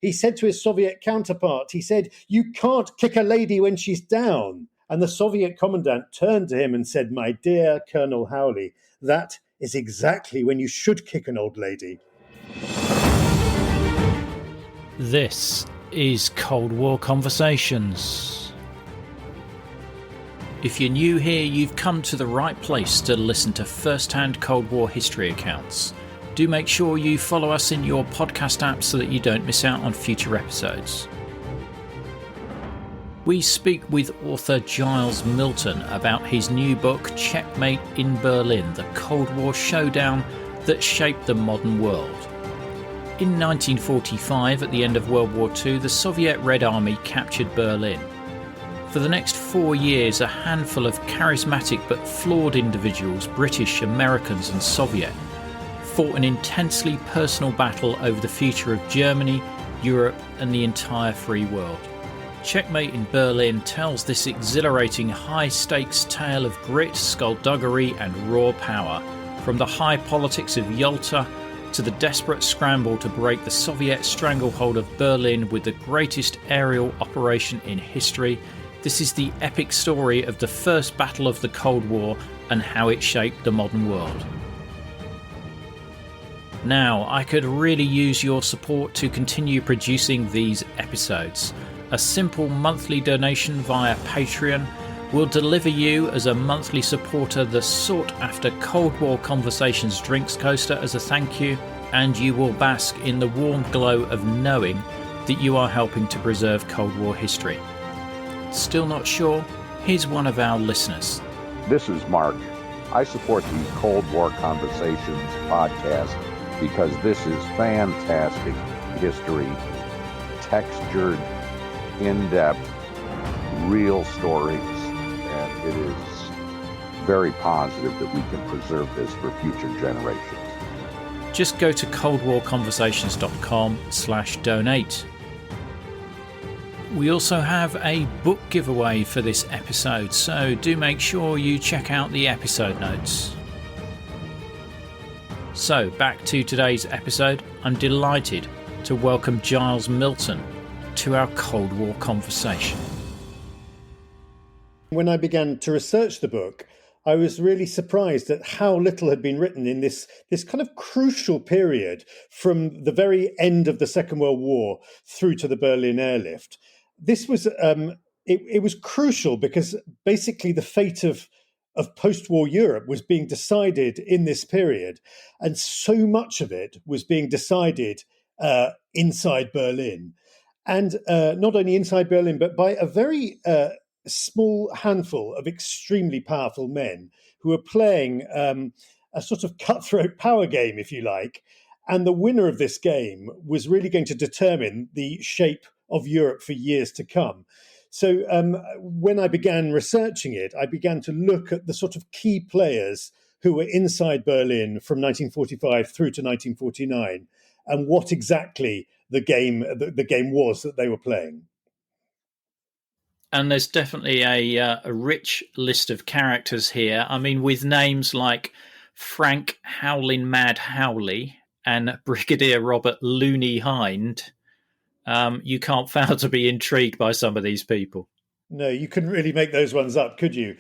He said to his Soviet counterpart, he said, "You can't kick a lady when she's down." And the Soviet commandant turned to him and said, "My dear Colonel Howley, that is exactly when you should kick an old lady." This is Cold War Conversations. If you're new here, you've come to the right place to listen to first-hand Cold War history accounts. Do make sure you follow us in your podcast app so that you don't miss out on future episodes. We speak with author Giles Milton about his new book, Checkmate in Berlin, the Cold War Showdown that shaped the modern world. In 1945, at the end of World War II, the Soviet Red Army captured Berlin. For the next 4 years, a handful of charismatic but flawed individuals, British, Americans and Soviet, fought an intensely personal battle over the future of Germany, Europe and the entire free world. Checkmate in Berlin tells this exhilarating high-stakes tale of grit, skullduggery and raw power, from the high politics of Yalta to the desperate scramble to break the Soviet stranglehold of Berlin with the greatest aerial operation in history. This is the epic story of the first battle of the Cold War and how it shaped the modern world. Now, I could really use your support to continue producing these episodes. A simple monthly donation via Patreon will deliver you as a monthly supporter the sought after Cold War Conversations drinks coaster as a thank you, and you will bask in the warm glow of knowing that you are helping to preserve Cold War history. Still not sure? Here's one of our listeners. This is Mark. I support the Cold War Conversations podcast because this is fantastic history, textured, in-depth, real stories, and it is very positive that we can preserve this for future generations. Just go to coldwarconversations.com/donate. We also have a book giveaway for this episode, so do make sure you check out the episode notes. So, back to today's episode. I'm delighted to welcome Giles Milton to our Cold War conversation. When I began to research the book, I was really surprised at how little had been written in this kind of crucial period from the very end of the Second World War through to the Berlin airlift. This was it was crucial because basically the fate of post-war Europe was being decided in this period, and so much of it was being decided inside Berlin, and not only inside Berlin, but by a very small handful of extremely powerful men who were playing a sort of cutthroat power game, if you like, and the winner of this game was really going to determine the shape of Europe for years to come. So when I began researching it, I began to look at the sort of key players who were inside Berlin from 1945 through to 1949, and what exactly the game was that they were playing. And there's definitely a rich list of characters here. I mean, with names like Frank Howling Mad Howley and Brigadier Robert Looney Hind, you can't fail to be intrigued by some of these people. No, you couldn't really make those ones up, could you?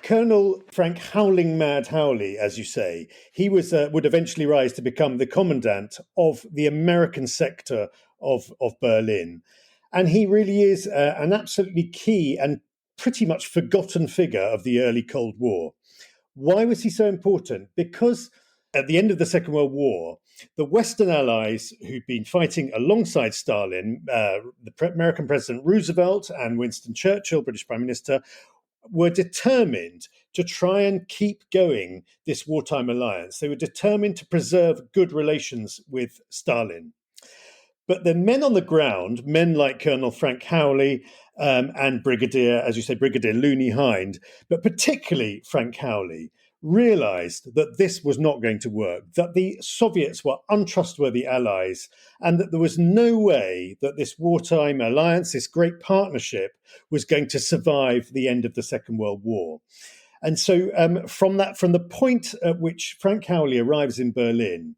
Colonel Frank Howling Mad Howley, as you say, he was would eventually rise to become the commandant of the American sector of Berlin. And he really is an absolutely key and pretty much forgotten figure of the early Cold War. Why was he so important? Because at the end of the Second World War, the Western Allies who'd been fighting alongside Stalin, the American President Roosevelt and Winston Churchill, British Prime Minister, were determined to try and keep going this wartime alliance. They were determined to preserve good relations with Stalin. But the men on the ground, men like Colonel Frank Howley and Brigadier Looney Hind, but particularly Frank Howley, realized that this was not going to work, that the Soviets were untrustworthy allies, and that there was no way that this wartime alliance, this great partnership, was going to survive the end of the Second World War. And so from the point at which Frank Howley arrives in Berlin,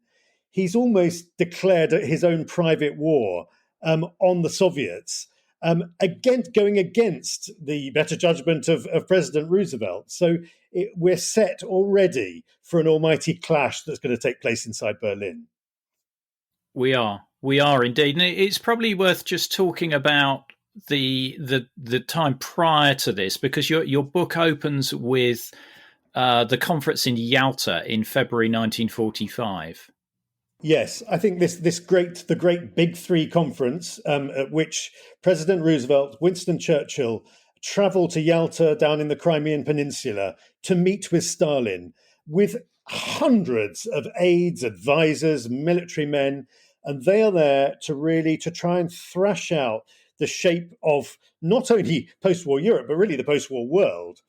he's almost declared his own private war on the Soviets, going against the better judgment of President Roosevelt. So we're set already for an almighty clash that's going to take place inside Berlin. We are indeed, and it's probably worth just talking about the time prior to this, because your book opens with the conference in Yalta in February 1945. Yes, I think the great Big Three conference, at which President Roosevelt, Winston Churchill travelled to Yalta down in the Crimean Peninsula to meet with Stalin, with hundreds of aides, advisors, military men, and they are there to try and thrash out the shape of not only post-war Europe, but really the post-war world.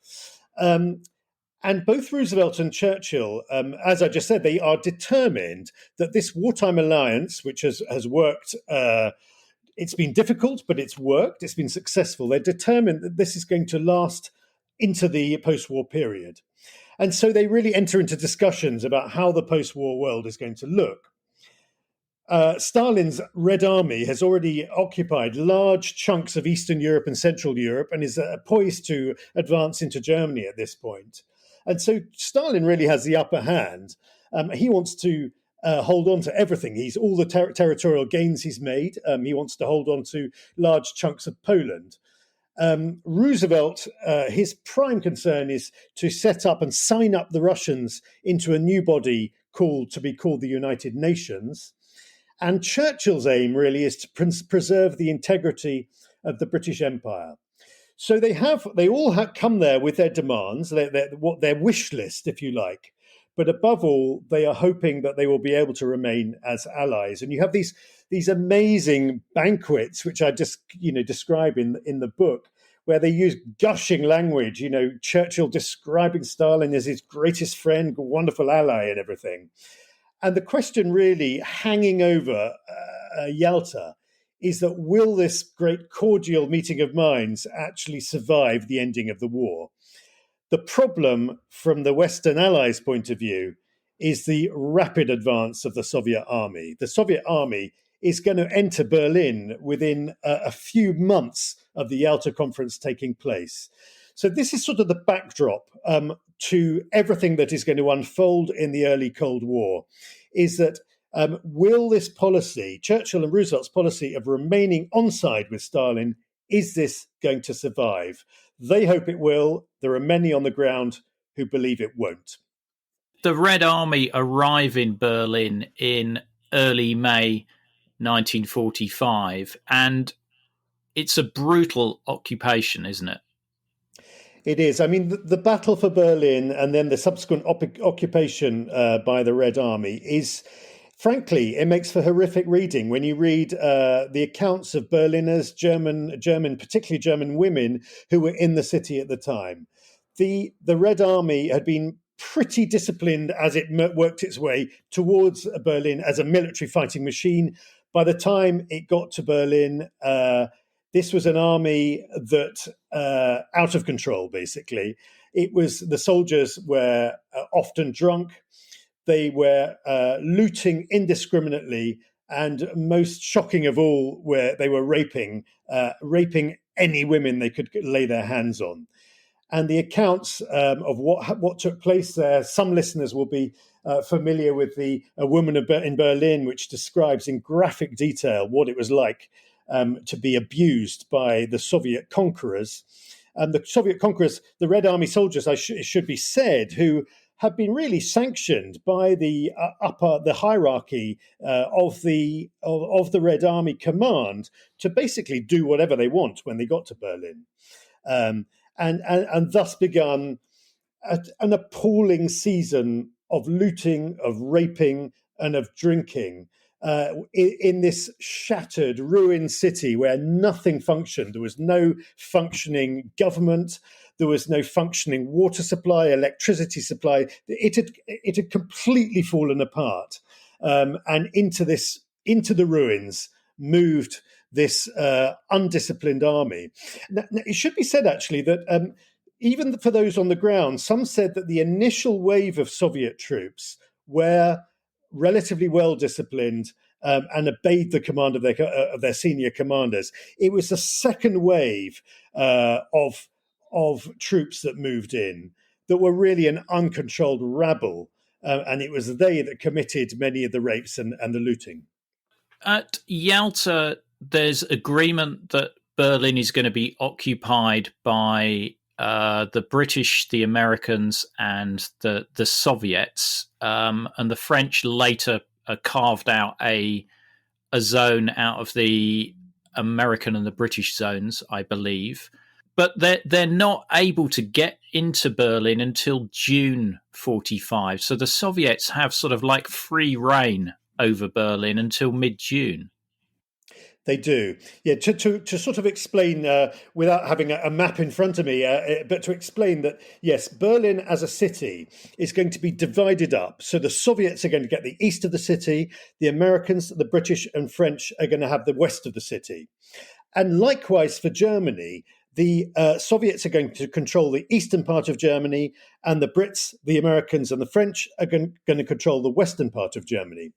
And both Roosevelt and Churchill, as I just said, they are determined that this wartime alliance, which has worked, it's been difficult, but it's worked, it's been successful. They're determined that this is going to last into the post-war period. And so they really enter into discussions about how the post-war world is going to look. Stalin's Red Army has already occupied large chunks of Eastern Europe and Central Europe and is poised to advance into Germany at this point. And so Stalin really has the upper hand. He wants to hold on to everything. All the territorial gains he's made. He wants to hold on to large chunks of Poland. Roosevelt, his prime concern is to set up and sign up the Russians into a new body called the United Nations. And Churchill's aim really is to preserve the integrity of the British Empire. So they all come there with their demands, their wish list, if you like. But above all, they are hoping that they will be able to remain as allies. And you have these amazing banquets, which I just describe in the book, where they use gushing language. Churchill describing Stalin as his greatest friend, wonderful ally, and everything. And the question really hanging over Yalta is that will this great cordial meeting of minds actually survive the ending of the war? The problem from the Western Allies' point of view is the rapid advance of the Soviet army. The Soviet army is going to enter Berlin within a few months of the Yalta conference taking place. So this is sort of the backdrop to everything that is going to unfold in the early Cold War, is that will this policy, Churchill and Roosevelt's policy of remaining on side with Stalin, is this going to survive? They hope it will. There are many on the ground who believe it won't. The Red Army arrive in Berlin in early May 1945, and it's a brutal occupation, isn't it? It is. I mean, the battle for Berlin and then the subsequent occupation by the Red Army is, frankly, it makes for horrific reading. When you read the accounts of Berliners, particularly German women who were in the city at the time, the Red Army had been pretty disciplined as it worked its way towards Berlin as a military fighting machine. By the time it got to Berlin, this was an army that out of control, basically. The soldiers were often drunk. They were looting indiscriminately, and most shocking of all, where they were raping any women they could lay their hands on. And the accounts of what took place there, some listeners will be familiar with A Woman in Berlin, which describes in graphic detail what it was like to be abused by the Soviet conquerors. And the Soviet conquerors, the Red Army soldiers, it should be said, who have been really sanctioned by the hierarchy of the Red Army command to basically do whatever they want when they got to Berlin, and thus begun an appalling season of looting, of raping, and of drinking in this shattered, ruined city where nothing functioned. There was no functioning government. There was no functioning water supply, electricity supply. It had completely fallen apart, and into the ruins moved this undisciplined army. Now, it should be said, actually, that even for those on the ground, some said that the initial wave of Soviet troops were relatively well disciplined and obeyed the command of their senior commanders. It was a second wave of troops that moved in that were really an uncontrolled rabble, and it was they that committed many of the rapes and the looting. At Yalta, there's agreement that Berlin is going to be occupied by the British, the Americans, and the Soviets, and the French later carved out a zone out of the American and the British zones, I believe. But they're not able to get into Berlin until June 1945. So the Soviets have sort of like free reign over Berlin until mid-June. They do. Yeah, to sort of explain, without having a map in front of me, but to explain that, yes, Berlin as a city is going to be divided up. So the Soviets are going to get the east of the city, the Americans, the British and French are going to have the west of the city. And likewise for Germany, the Soviets are going to control the eastern part of Germany, and the Brits, the Americans and the French are going to control the western part of Germany.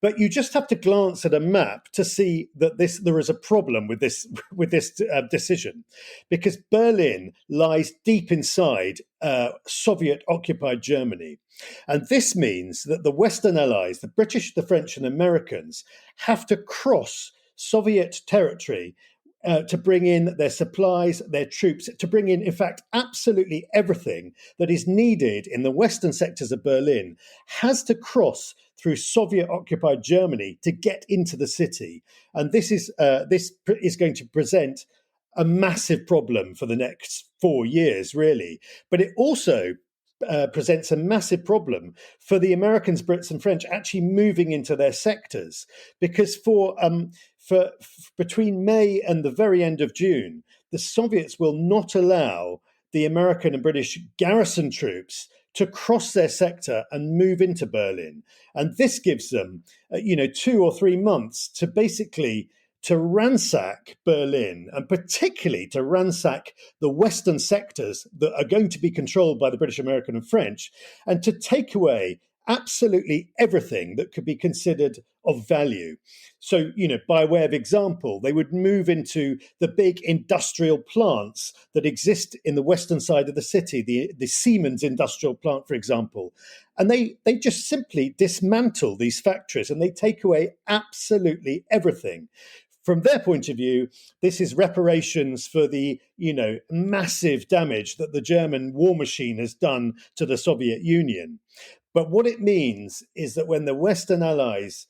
But you just have to glance at a map to see that there is a problem with this decision, because Berlin lies deep inside Soviet-occupied Germany. And this means that the Western allies, the British, the French and Americans, have to cross Soviet territory to bring in their supplies, their troops, to bring in fact, absolutely everything that is needed in the western sectors of Berlin has to cross through Soviet-occupied Germany to get into the city. And this is going to present a massive problem for the next 4 years, really. But it also presents a massive problem for the Americans, Brits and French actually moving into their sectors, because for between May and the very end of June, the Soviets will not allow the American and British garrison troops to cross their sector and move into Berlin. And this gives them, 2 or 3 months to basically to ransack Berlin, and particularly to ransack the western sectors that are going to be controlled by the British, American and French, and to take away absolutely everything that could be considered of value. So, by way of example, they would move into the big industrial plants that exist in the western side of the city, the Siemens industrial plant, for example. And they just simply dismantle these factories and they take away absolutely everything. From their point of view, this is reparations for the, massive damage that the German war machine has done to the Soviet Union. But what it means is that when the Western allies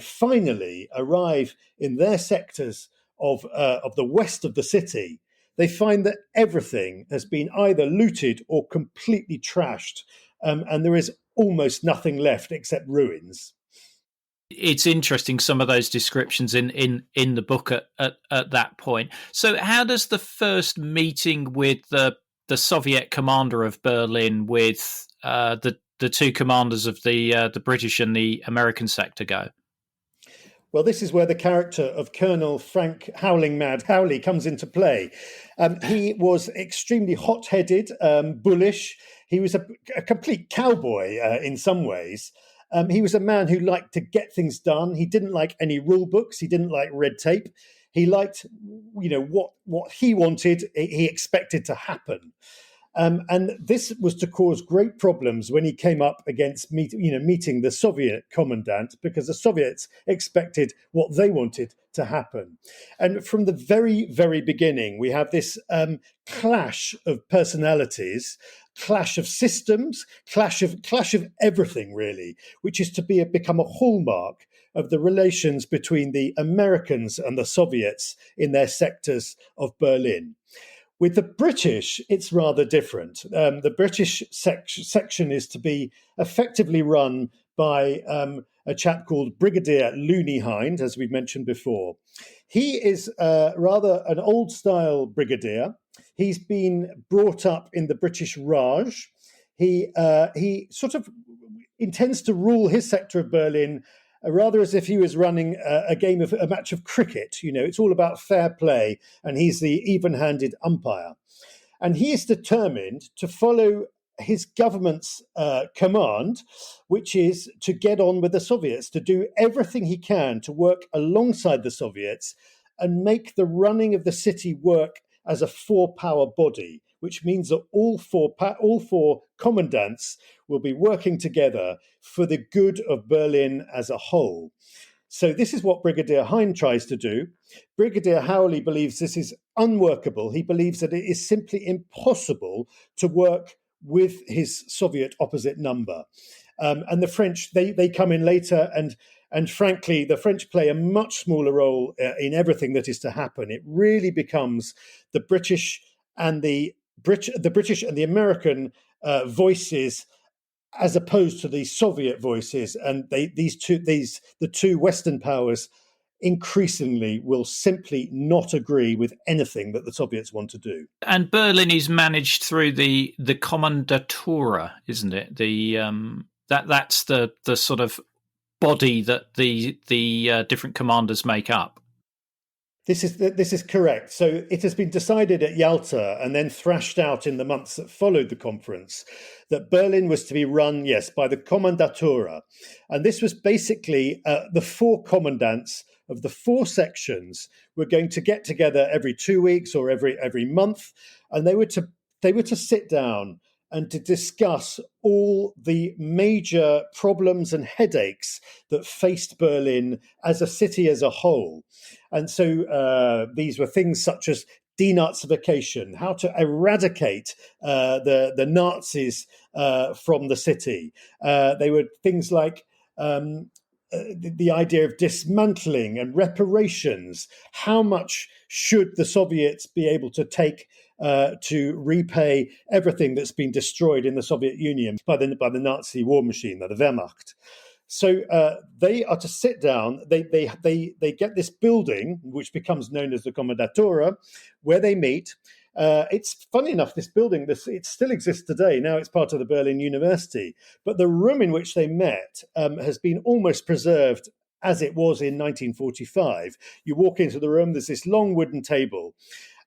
finally arrive in their sectors of the west of the city, they find that everything has been either looted or completely trashed, and there is almost nothing left except ruins. It's interesting, some of those descriptions in the book at that point. So how does the first meeting with the Soviet commander of Berlin with the two commanders of the British and the American sector go? Well, this is where the character of Colonel Frank Howling Mad Howley comes into play. He was extremely hot-headed, bullish. He was a complete cowboy in some ways. He was a man who liked to get things done. He didn't like any rule books. He didn't like red tape. He liked, what he wanted, he expected to happen. And this was to cause great problems when he came up against meeting the Soviet commandant, because the Soviets expected what they wanted to happen. And from the very, very beginning, we have this clash of personalities, clash of systems, clash of everything, really, which is to become a hallmark of the relations between the Americans and the Soviets in their sectors of Berlin. With the British, it's rather different. The British section is to be effectively run by a chap called Brigadier Looney Hind, as we've mentioned before. He is rather an old-style brigadier. He's been brought up in the British Raj. He sort of intends to rule his sector of Berlin rather as if he was running a match of cricket. It's all about fair play, and he's the even-handed umpire. And he is determined to follow his government's command, which is to get on with the Soviets, to do everything he can to work alongside the Soviets and make the running of the city work as a four-power body, which means that all four commandants will be working together for the good of Berlin as a whole. So this is what Brigadier Hein tries to do. Brigadier Howley believes this is unworkable. He believes that it is simply impossible to work with his Soviet opposite number. And the French, they come in later, and frankly, the French play a much smaller role in everything that is to happen. It really becomes the British and the American voices, as opposed to the Soviet voices, and the two Western powers increasingly will simply not agree with anything that the Soviets want to do. And Berlin is managed through the Kommandatura, isn't it? That's the sort of body that the different commanders make up. This is correct. So it has been decided at Yalta and then thrashed out in the months that followed the conference that Berlin was to be run, yes, by the Kommandatura. And this was basically the four commandants of the four sections were going to get together every 2 weeks or every month, and they were to sit down and to discuss all the major problems and headaches that faced Berlin as a city as a whole. And so these were things such as denazification, how to eradicate the Nazis from the city. They were things like the idea of dismantling and reparations. How much should the Soviets be able to take to repay everything that's been destroyed in the Soviet Union by the Nazi war machine, the Wehrmacht? So they are to sit down. They get this building, which becomes known as the Kommandatura, where they meet. It's funny enough, this building, it still exists today. Now it's part of the Berlin University. But the room in which they met has been almost preserved as it was in 1945. You walk into the room, there's this long wooden table,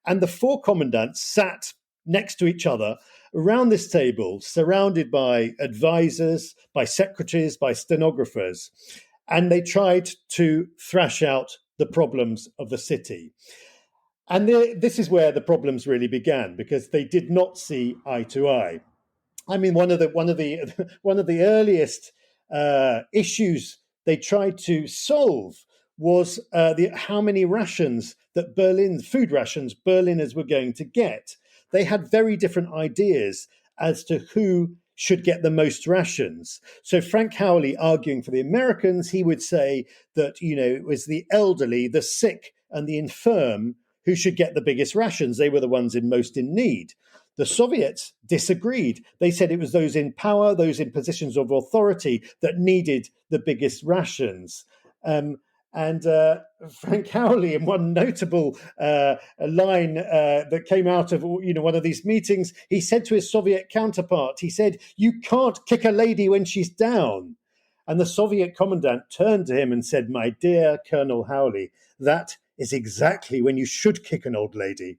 and the four commandants sat next to each other around this table, surrounded by advisors, by secretaries, by stenographers. And they tried to thrash out the problems of the city. And this is where the problems really began, because they did not see eye to eye. I mean, one of the earliest issues they tried to solve was how many rations that food rations Berliners were going to get. They had very different ideas as to who should get the most rations. So Frank Howley, arguing for the Americans, he would say that, it was the elderly, the sick, and the infirm who should get the biggest rations. They were the ones most in need. The Soviets disagreed. They said it was those in power, those in positions of authority that needed the biggest rations. And Frank Howley, in one notable line that came out of one of these meetings, he said to his Soviet counterpart, he said, "You can't kick a lady when she's down." And the Soviet commandant turned to him and said, "My dear Colonel Howley, that is exactly when you should kick an old lady."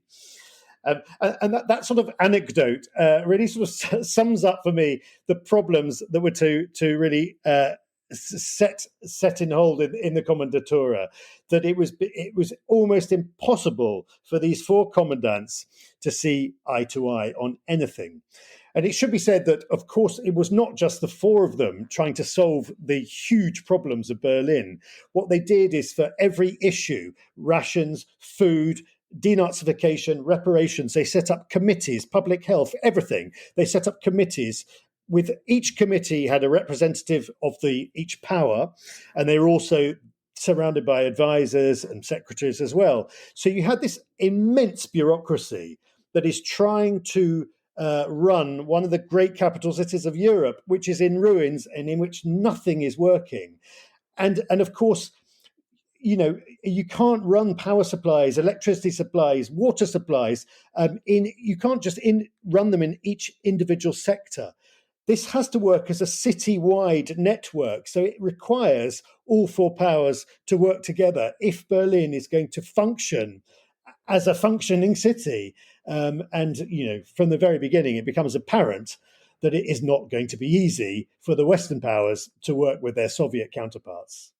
And that sort of anecdote really sort of sums up for me the problems that were to really set in hold in the Kommandatura, that it was almost impossible for these four commandants to see eye to eye on anything. And it should be said that, of course, it was not just the four of them trying to solve the huge problems of Berlin. What they did is, for every issue, rations, food, denazification, reparations, they set up committees, public health, everything. They set up committees. With each committee had a representative of each power, and they were also surrounded by advisors and secretaries as well. So you had this immense bureaucracy that is trying to run one of the great capital cities of Europe, which is in ruins and in which nothing is working. And of course, you can't run power supplies, electricity supplies, water supplies. You can't just run them in each individual sector. This has to work as a city-wide network, so it requires all four powers to work together if Berlin is going to function as a functioning city. And from the very beginning, it becomes apparent that it is not going to be easy for the Western powers to work with their Soviet counterparts.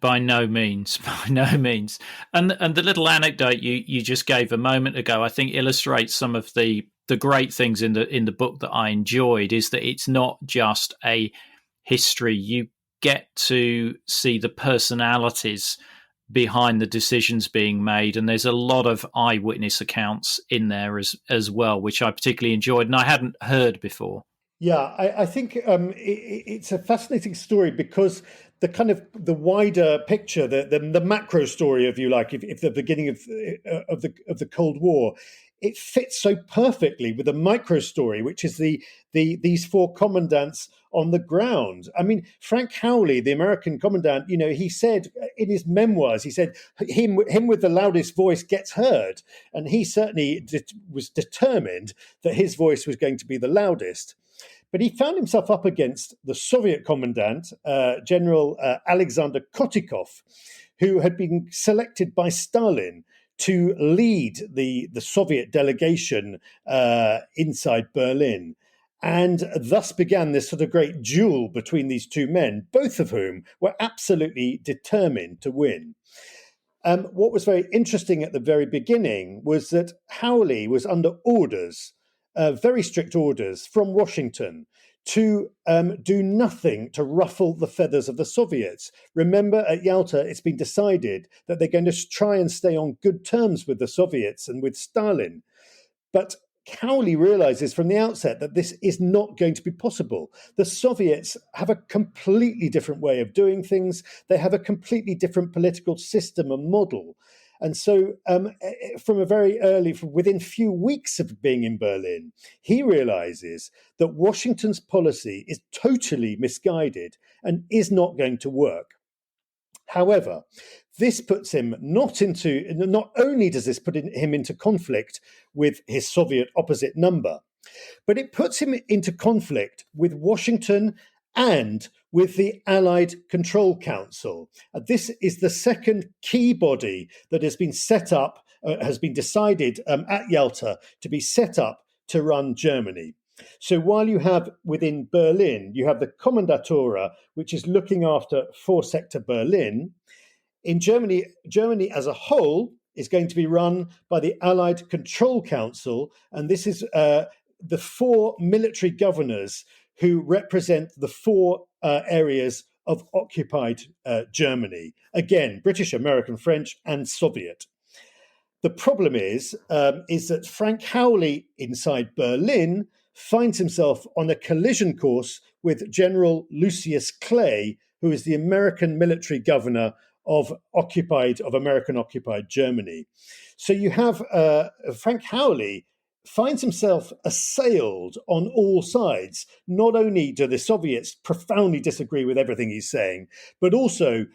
By no means, by no means. And the little anecdote you just gave a moment ago, I think illustrates some of the great things in the book that I enjoyed, is that it's not just a history. You get to see the personalities behind the decisions being made, and there's a lot of eyewitness accounts in there as well, which I particularly enjoyed and I hadn't heard before. Yeah, I think it's a fascinating story because the kind of the wider picture, the macro story, if you like, if the beginning of the Cold War, it fits so perfectly with the micro story, which is these four commandants on the ground. I mean, Frank Howley, the American commandant, he said in his memoirs, he said him with the loudest voice gets heard, and he certainly was determined that his voice was going to be the loudest. But he found himself up against the Soviet commandant, General Alexander Kotikov, who had been selected by Stalin to lead the Soviet delegation inside Berlin. And thus began this sort of great duel between these two men, both of whom were absolutely determined to win. What was very interesting at the very beginning was that Howley was under orders, very strict orders from Washington, to do nothing to ruffle the feathers of the Soviets. Remember, at Yalta, it's been decided that they're going to try and stay on good terms with the Soviets and with Stalin. But Howley realizes from the outset that this is not going to be possible. The Soviets have a completely different way of doing things. They have a completely different political system and model. And so from a very early, within few weeks of being in Berlin, he realizes that Washington's policy is totally misguided and is not going to work. However, this puts him not only does this put him into conflict with his Soviet opposite number, but it puts him into conflict with Washington and with the Allied Control Council. This is the second key body that has been set up, has been decided at Yalta to be set up to run Germany. So while you have within Berlin, you have the Kommandatura, which is looking after four-sector Berlin. In Germany as a whole is going to be run by the Allied Control Council, and this is the four military governors who represent the four areas of occupied Germany. Again, British, American, French, and Soviet. The problem is that Frank Howley inside Berlin finds himself on a collision course with General Lucius Clay, who is the American military governor of American-occupied Germany. So you have Frank Howley finds himself assailed on all sides. Not only do the Soviets profoundly disagree with everything he's saying, but also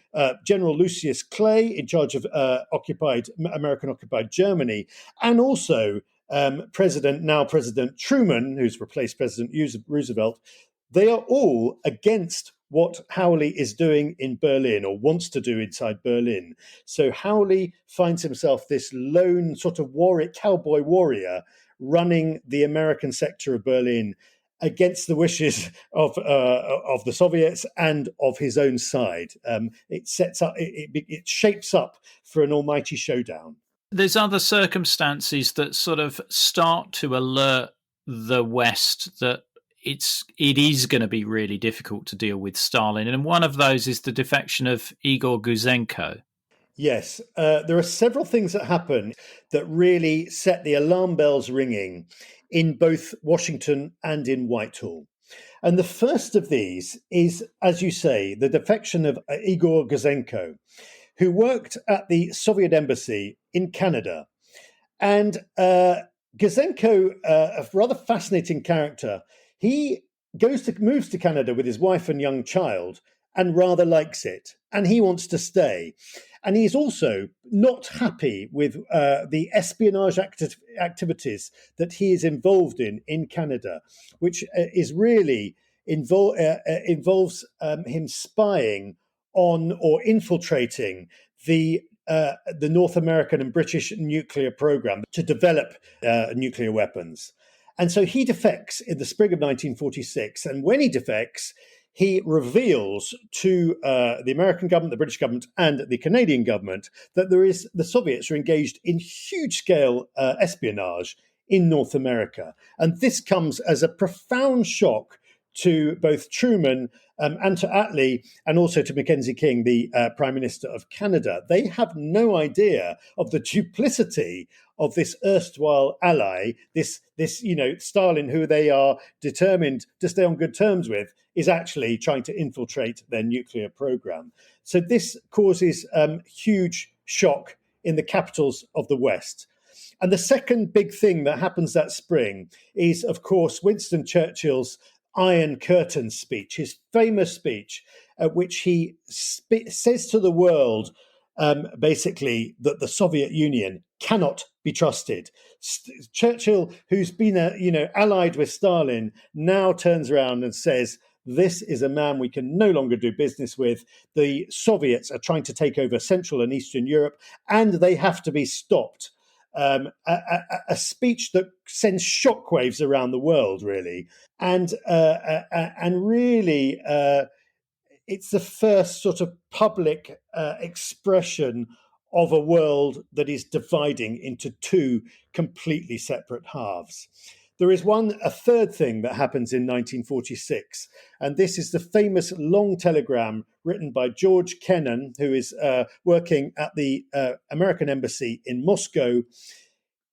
General Lucius Clay, in charge of American-occupied Germany, and also President Truman, who's replaced President Roosevelt. They are all against what Howley is doing in Berlin, or wants to do inside Berlin. So Howley finds himself this lone sort of cowboy warrior running the American sector of Berlin against the wishes of the Soviets and of his own side. It shapes up for an almighty showdown. There's other circumstances that sort of start to alert the West that it is going to be really difficult to deal with Stalin. And one of those is the defection of Igor Gouzenko. Yes, there are several things that happen that really set the alarm bells ringing in both Washington and in Whitehall. And the first of these is, as you say, the defection of Igor Gouzenko, who worked at the Soviet embassy in Canada. And Gouzenko, a rather fascinating character, he moves to Canada with his wife and young child and rather likes it. And he wants to stay. And he's also not happy with the espionage activities that he is involved in Canada, which is really involves him spying on or infiltrating the North American and British nuclear program to develop nuclear weapons. And so he defects in the spring of 1946. And when he defects, he reveals to the American government, the British government, and the Canadian government that the Soviets are engaged in huge-scale espionage in North America. And this comes as a profound shock to both Truman and to Attlee, and also to Mackenzie King, the Prime Minister of Canada. They have no idea of the duplicity of this erstwhile ally, this Stalin, who they are determined to stay on good terms with, is actually trying to infiltrate their nuclear program. So this causes huge shock in the capitals of the West. And the second big thing that happens that spring is, of course, Winston Churchill's Iron Curtain speech, his famous speech, at which he says to the world, basically, that the Soviet Union cannot be trusted. Churchill, who's been allied with Stalin, now turns around and says, this is a man we can no longer do business with. The Soviets are trying to take over Central and Eastern Europe, and they have to be stopped. A speech that sends shockwaves around the world, really, and really, it's the first sort of public expression of a world that is dividing into two completely separate halves. There is a third thing that happens in 1946, and this is the famous long telegram written by George Kennan, who is working at the American embassy in Moscow.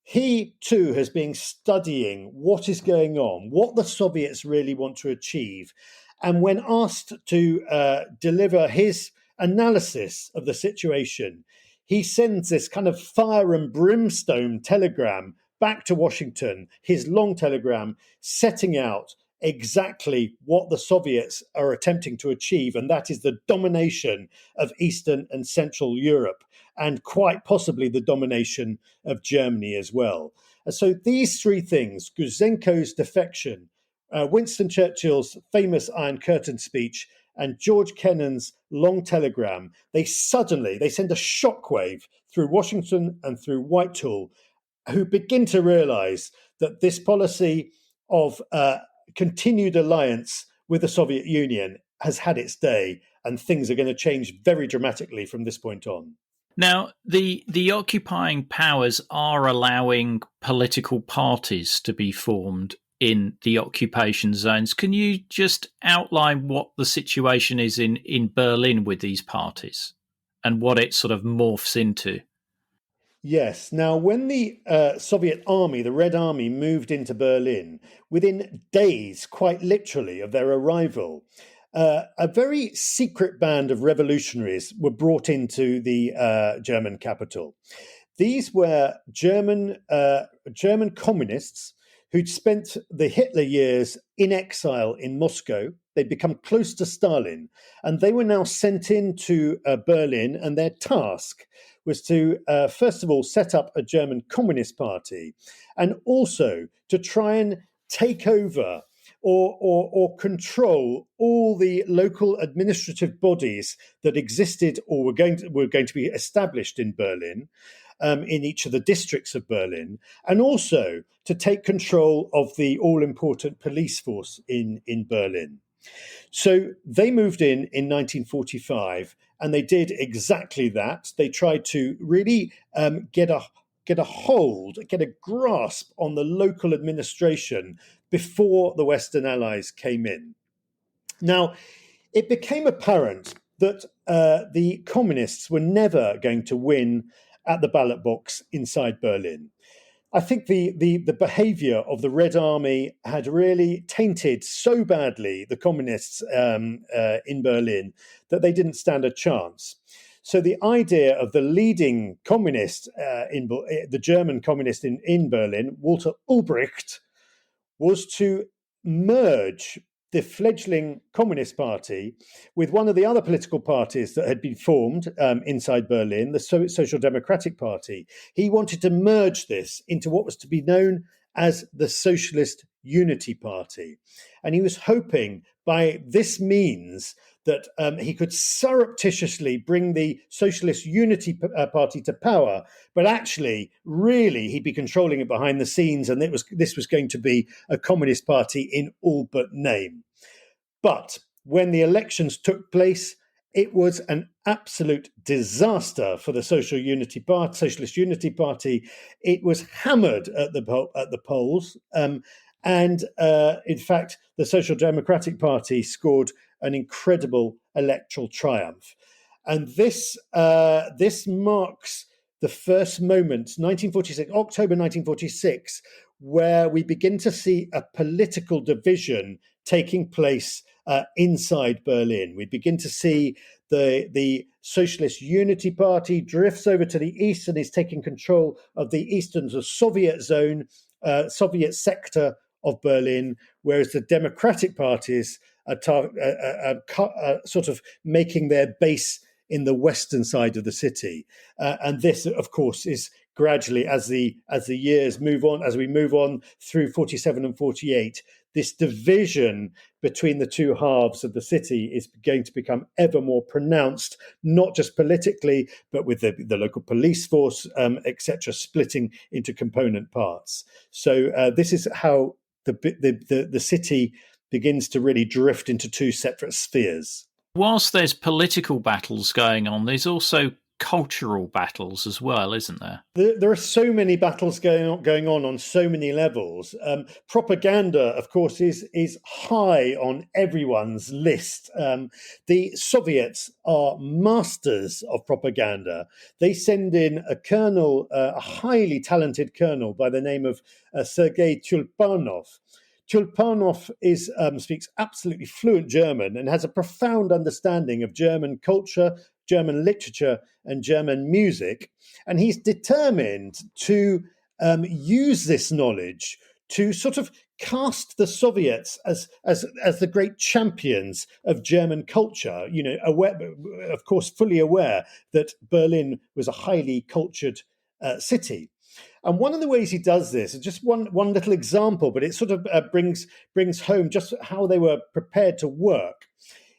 He, too, has been studying what is going on, what the Soviets really want to achieve. And when asked to deliver his analysis of the situation, he sends this kind of fire and brimstone telegram back to Washington, his long telegram setting out exactly what the Soviets are attempting to achieve, and that is the domination of Eastern and Central Europe, and quite possibly the domination of Germany as well. And so these three things, Gouzenko's defection, Winston Churchill's famous Iron Curtain speech, and George Kennan's long telegram, they send a shockwave through Washington and through Whitehall, who begin to realize that this policy of continued alliance with the Soviet Union has had its day, and things are going to change very dramatically from this point on. Now, the occupying powers are allowing political parties to be formed in the occupation zones. Can you just outline what the situation is in Berlin with these parties and what it sort of morphs into? Yes. Now, when the Soviet army, the Red Army, moved into Berlin, within days, quite literally, of their arrival, a very secret band of revolutionaries were brought into the German capital. These were German communists who'd spent the Hitler years in exile in Moscow. They'd become close to Stalin, and they were now sent into Berlin, and their task was to, first of all, set up a German Communist Party, and also to try and take over or control all the local administrative bodies that existed or were going to be established in Berlin, in each of the districts of Berlin, and also to take control of the all-important police force in Berlin. So they moved in 1945, and they did exactly that. They tried to really get a grasp on the local administration before the Western Allies came in. Now, it became apparent that the communists were never going to win at the ballot box inside Berlin. I think the behaviour of the Red Army had really tainted so badly the communists in Berlin that they didn't stand a chance. So the idea of the leading communist, the German communist in Berlin, Walter Ulbricht, was to merge the fledgling Communist Party with one of the other political parties that had been formed inside Berlin, the Social Democratic Party. He wanted to merge this into what was to be known as the Socialist Unity Party. And he was hoping by this means that he could surreptitiously bring the Socialist Unity Party to power, but actually, really, he'd be controlling it behind the scenes, and this was going to be a communist party in all but name. But when the elections took place, it was an absolute disaster for the Socialist Unity Party. It was hammered at the polls, and in fact, the Social Democratic Party scored an incredible electoral triumph. And this marks the first moment, October 1946, where we begin to see a political division taking place inside Berlin. We begin to see the Socialist Unity Party drifts over to the east and is taking control of the eastern Soviet zone, Soviet sector of Berlin, whereas the Democratic parties are sort of making their base in the western side of the city. And this, of course, is gradually, as the years move on, as we move on through 47 and 48, this division between the two halves of the city is going to become ever more pronounced, not just politically, but with the local police force, etc., splitting into component parts. So this is how the city begins to really drift into two separate spheres. Whilst there's political battles going on, there's also cultural battles as well, isn't there? There are so many battles going on so many levels. Propaganda, of course, is high on everyone's list. The Soviets are masters of propaganda. They send in a colonel, a highly talented colonel by the name of Sergei Tulpanov. Tulpanov speaks absolutely fluent German and has a profound understanding of German culture, German literature, and German music. And he's determined to use this knowledge to sort of cast the Soviets as the great champions of German culture, aware, of course, fully aware that Berlin was a highly cultured city. And one of the ways he does this is just one little example, but it sort of brings home just how they were prepared to work,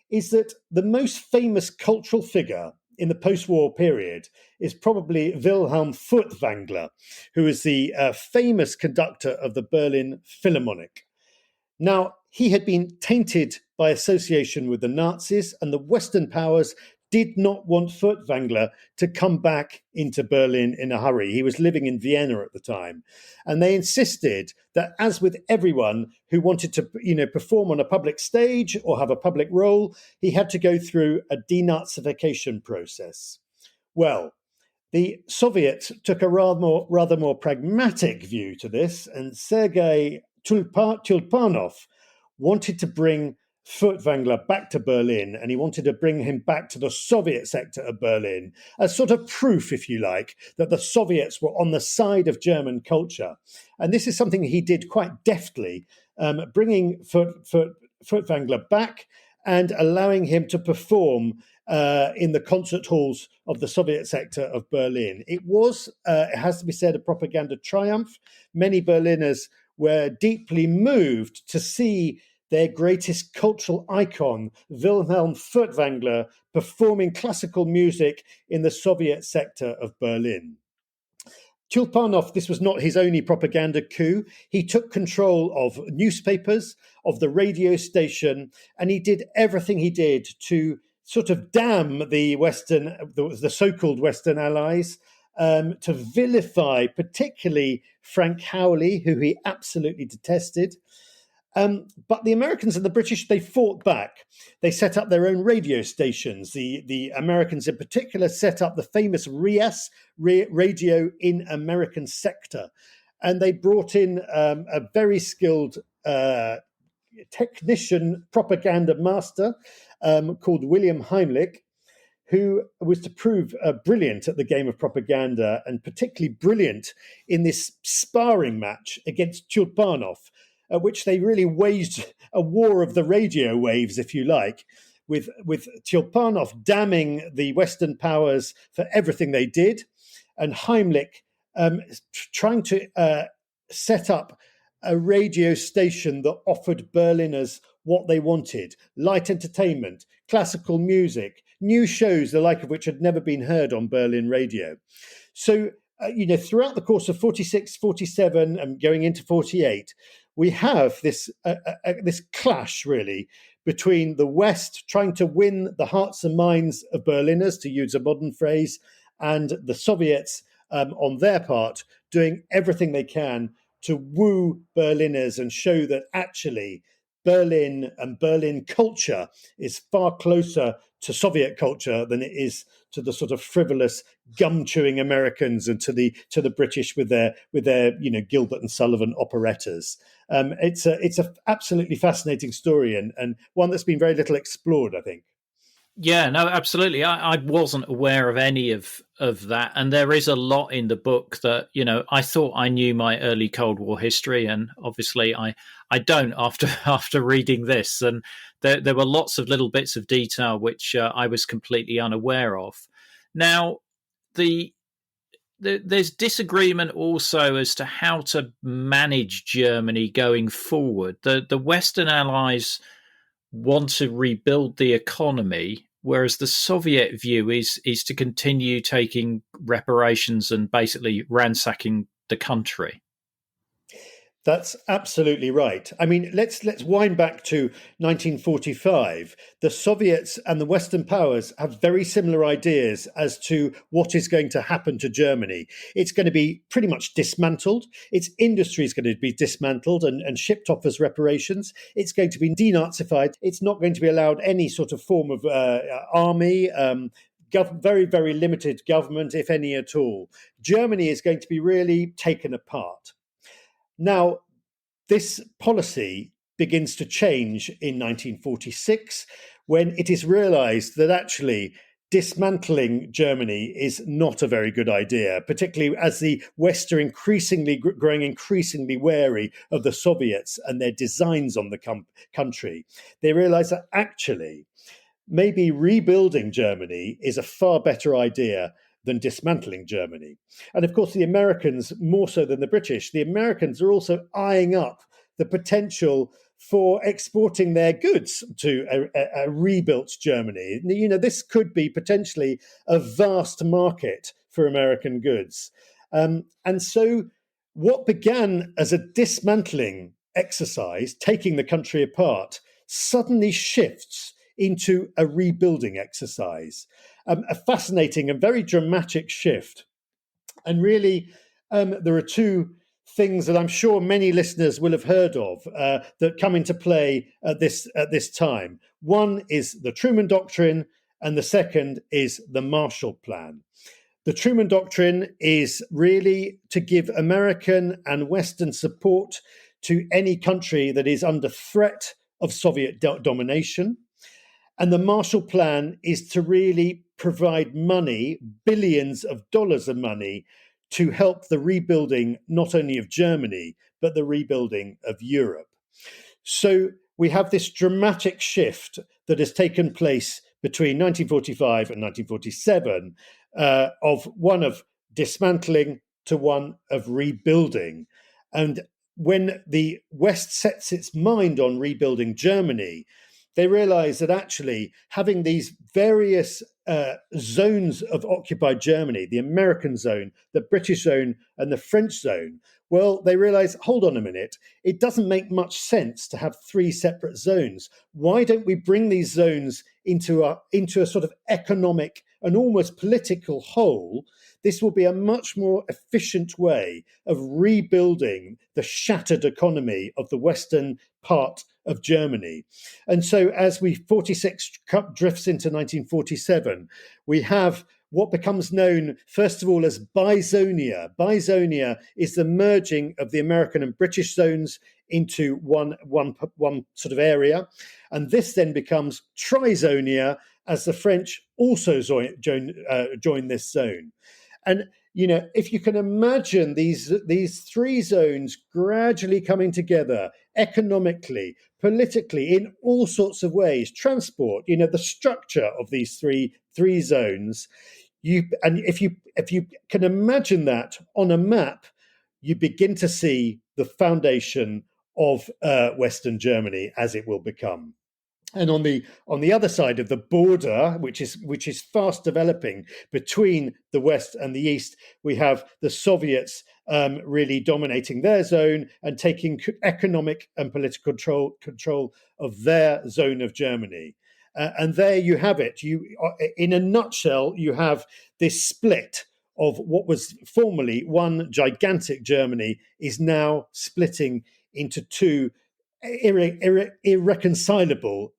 is that the most famous cultural figure in the post-war period is probably Wilhelm Furtwängler, who is the famous conductor of the Berlin Philharmonic. Now, he had been tainted by association with the Nazis, and the Western powers did not want Furtwängler to come back into Berlin in a hurry. He was living in Vienna at the time. And they insisted that, as with everyone who wanted to, perform on a public stage or have a public role, he had to go through a denazification process. Well, the Soviets took a rather more pragmatic view to this, and Sergei Tulpanov wanted to bring Furtwängler back to Berlin, and he wanted to bring him back to the Soviet sector of Berlin as sort of proof, if you like, that the Soviets were on the side of German culture. And this is something he did quite deftly, bringing Furtwängler back and allowing him to perform in the concert halls of the Soviet sector of Berlin. It was, it has to be said, a propaganda triumph. Many Berliners were deeply moved to see their greatest cultural icon, Wilhelm Furtwängler, performing classical music in the Soviet sector of Berlin. Tulpanov, this was not his only propaganda coup. He took control of newspapers, of the radio station, and he did everything he did to sort of damn the so-called Western allies, to vilify particularly Frank Howley, who he absolutely detested. But the Americans and the British, they fought back. They set up their own radio stations. The Americans in particular set up the famous RIAS, Radio in American Sector. And they brought in a very skilled technician propaganda master called William Heimlich, who was to prove brilliant at the game of propaganda, and particularly brilliant in this sparring match against Tulpanov, at which they really waged a war of the radio waves, if you like, with Tulpanov damning the Western powers for everything they did, and Heimlich trying to set up a radio station that offered Berliners what they wanted: light entertainment, classical music, new shows, the like of which had never been heard on Berlin radio. So, throughout the course of 46, 47, and going into 48, we have this clash, really, between the West trying to win the hearts and minds of Berliners, to use a modern phrase, and the Soviets, on their part, doing everything they can to woo Berliners and show that actually Berlin and Berlin culture is far closer to Soviet culture than it is to the sort of frivolous, gum-chewing Americans and to the British with their Gilbert and Sullivan operettas. It's a absolutely fascinating story and one that's been very little explored, I think. Yeah, no, absolutely. I wasn't aware of any of that, and there is a lot in the book that I thought I knew my early Cold War history, and obviously I don't after reading this. And there were lots of little bits of detail which I was completely unaware of. Now, there's disagreement also as to how to manage Germany going forward. The Western Allies want to rebuild the economy, whereas the Soviet view is to continue taking reparations and basically ransacking the country. That's absolutely right. I mean, let's wind back to 1945. The Soviets and the Western powers have very similar ideas as to what is going to happen to Germany. It's going to be pretty much dismantled. Its industry is going to be dismantled and shipped off as reparations. It's going to be denazified. It's not going to be allowed any sort of form of army. Very, very limited government, if any at all. Germany is going to be really taken apart. Now, this policy begins to change in 1946 when it is realized that actually dismantling Germany is not a very good idea, particularly as the West are growing increasingly wary of the Soviets and their designs on the country. They realize that actually maybe rebuilding Germany is a far better idea than dismantling Germany. And of course, the Americans, more so than the British, the Americans are also eyeing up the potential for exporting their goods to a rebuilt Germany. This could be potentially a vast market for American goods. And so what began as a dismantling exercise, taking the country apart, suddenly shifts into a rebuilding exercise. A fascinating and very dramatic shift. And really, there are two things that I'm sure many listeners will have heard of that come into play at this time. One is the Truman Doctrine, and the second is the Marshall Plan. The Truman Doctrine is really to give American and Western support to any country that is under threat of Soviet domination. And the Marshall Plan is to really provide money, billions of dollars of money, to help the rebuilding not only of Germany, but the rebuilding of Europe. So we have this dramatic shift that has taken place between 1945 and 1947 of one of dismantling to one of rebuilding. And when the West sets its mind on rebuilding Germany, they realize that actually having these various zones of occupied Germany, the American zone, the British zone, and the French zone, well, they realize, hold on a minute, it doesn't make much sense to have three separate zones. Why don't we bring these zones into a sort of economic and almost political whole? This will be a much more efficient way of rebuilding the shattered economy of the western part of Germany. And so as 46 drifts into 1947, we have what becomes known, first of all, as Bizonia. Bizonia is the merging of the American and British zones into one sort of area. And this then becomes Trizonia as the French also join this zone. And, if you can imagine these three zones gradually coming together economically, politically, in all sorts of ways, transport, the structure of these three zones, if you can imagine that on a map, you begin to see the foundation of Western Germany as it will become. And on the other side of the border, which is fast developing between the West and the East, we have the Soviets really dominating their zone and taking economic and political control of their zone of Germany. And there you have it. In a nutshell, you have this split of what was formerly one gigantic Germany is now splitting into two irreconcilable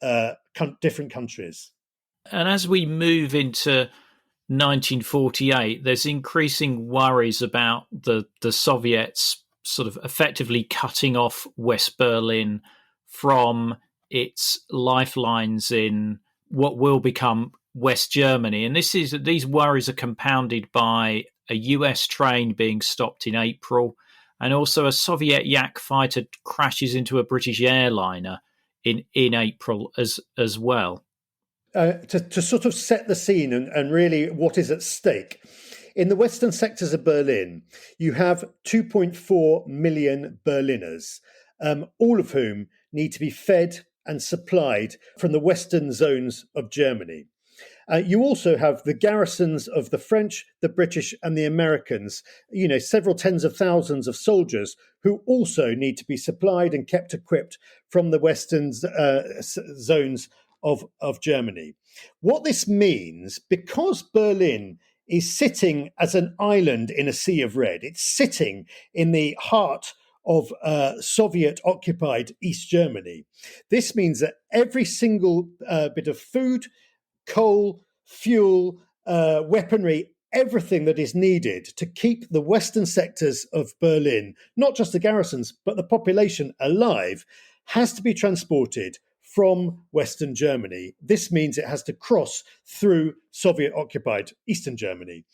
different countries. And as we move into 1948, there's increasing worries about the Soviets sort of effectively cutting off West Berlin from its lifelines in what will become West Germany. And these worries are compounded by a US train being stopped in April, and also a Soviet Yak fighter crashes into a British airliner in April as well. To sort of set the scene and really what is at stake. In the western sectors of Berlin, you have 2.4 million Berliners, all of whom need to be fed and supplied from the western zones of Germany. You also have the garrisons of the French, the British, and the Americans, several tens of thousands of soldiers who also need to be supplied and kept equipped from the western zones of Germany. What this means, because Berlin is sitting as an island in a sea of red, it's sitting in the heart of Soviet-occupied East Germany. This means that every single bit of food, coal, fuel, weaponry, everything that is needed to keep the western sectors of Berlin, not just the garrisons, but the population alive, has to be transported from Western Germany. This means it has to cross through Soviet-occupied Eastern Germany.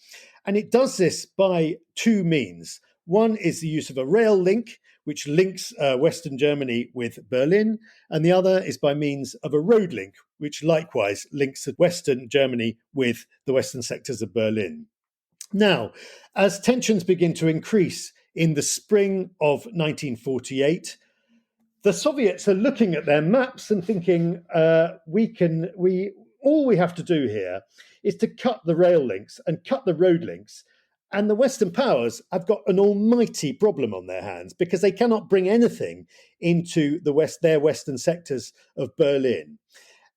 And it does this by two means. One is the use of a rail link, which links Western Germany with Berlin, and the other is by means of a road link, which likewise links Western Germany with the western sectors of Berlin. Now, as tensions begin to increase in the spring of 1948, the Soviets are looking at their maps and thinking, all we have to do here is to cut the rail links and cut the road links. And the Western powers have got an almighty problem on their hands because they cannot bring anything into their western sectors of Berlin.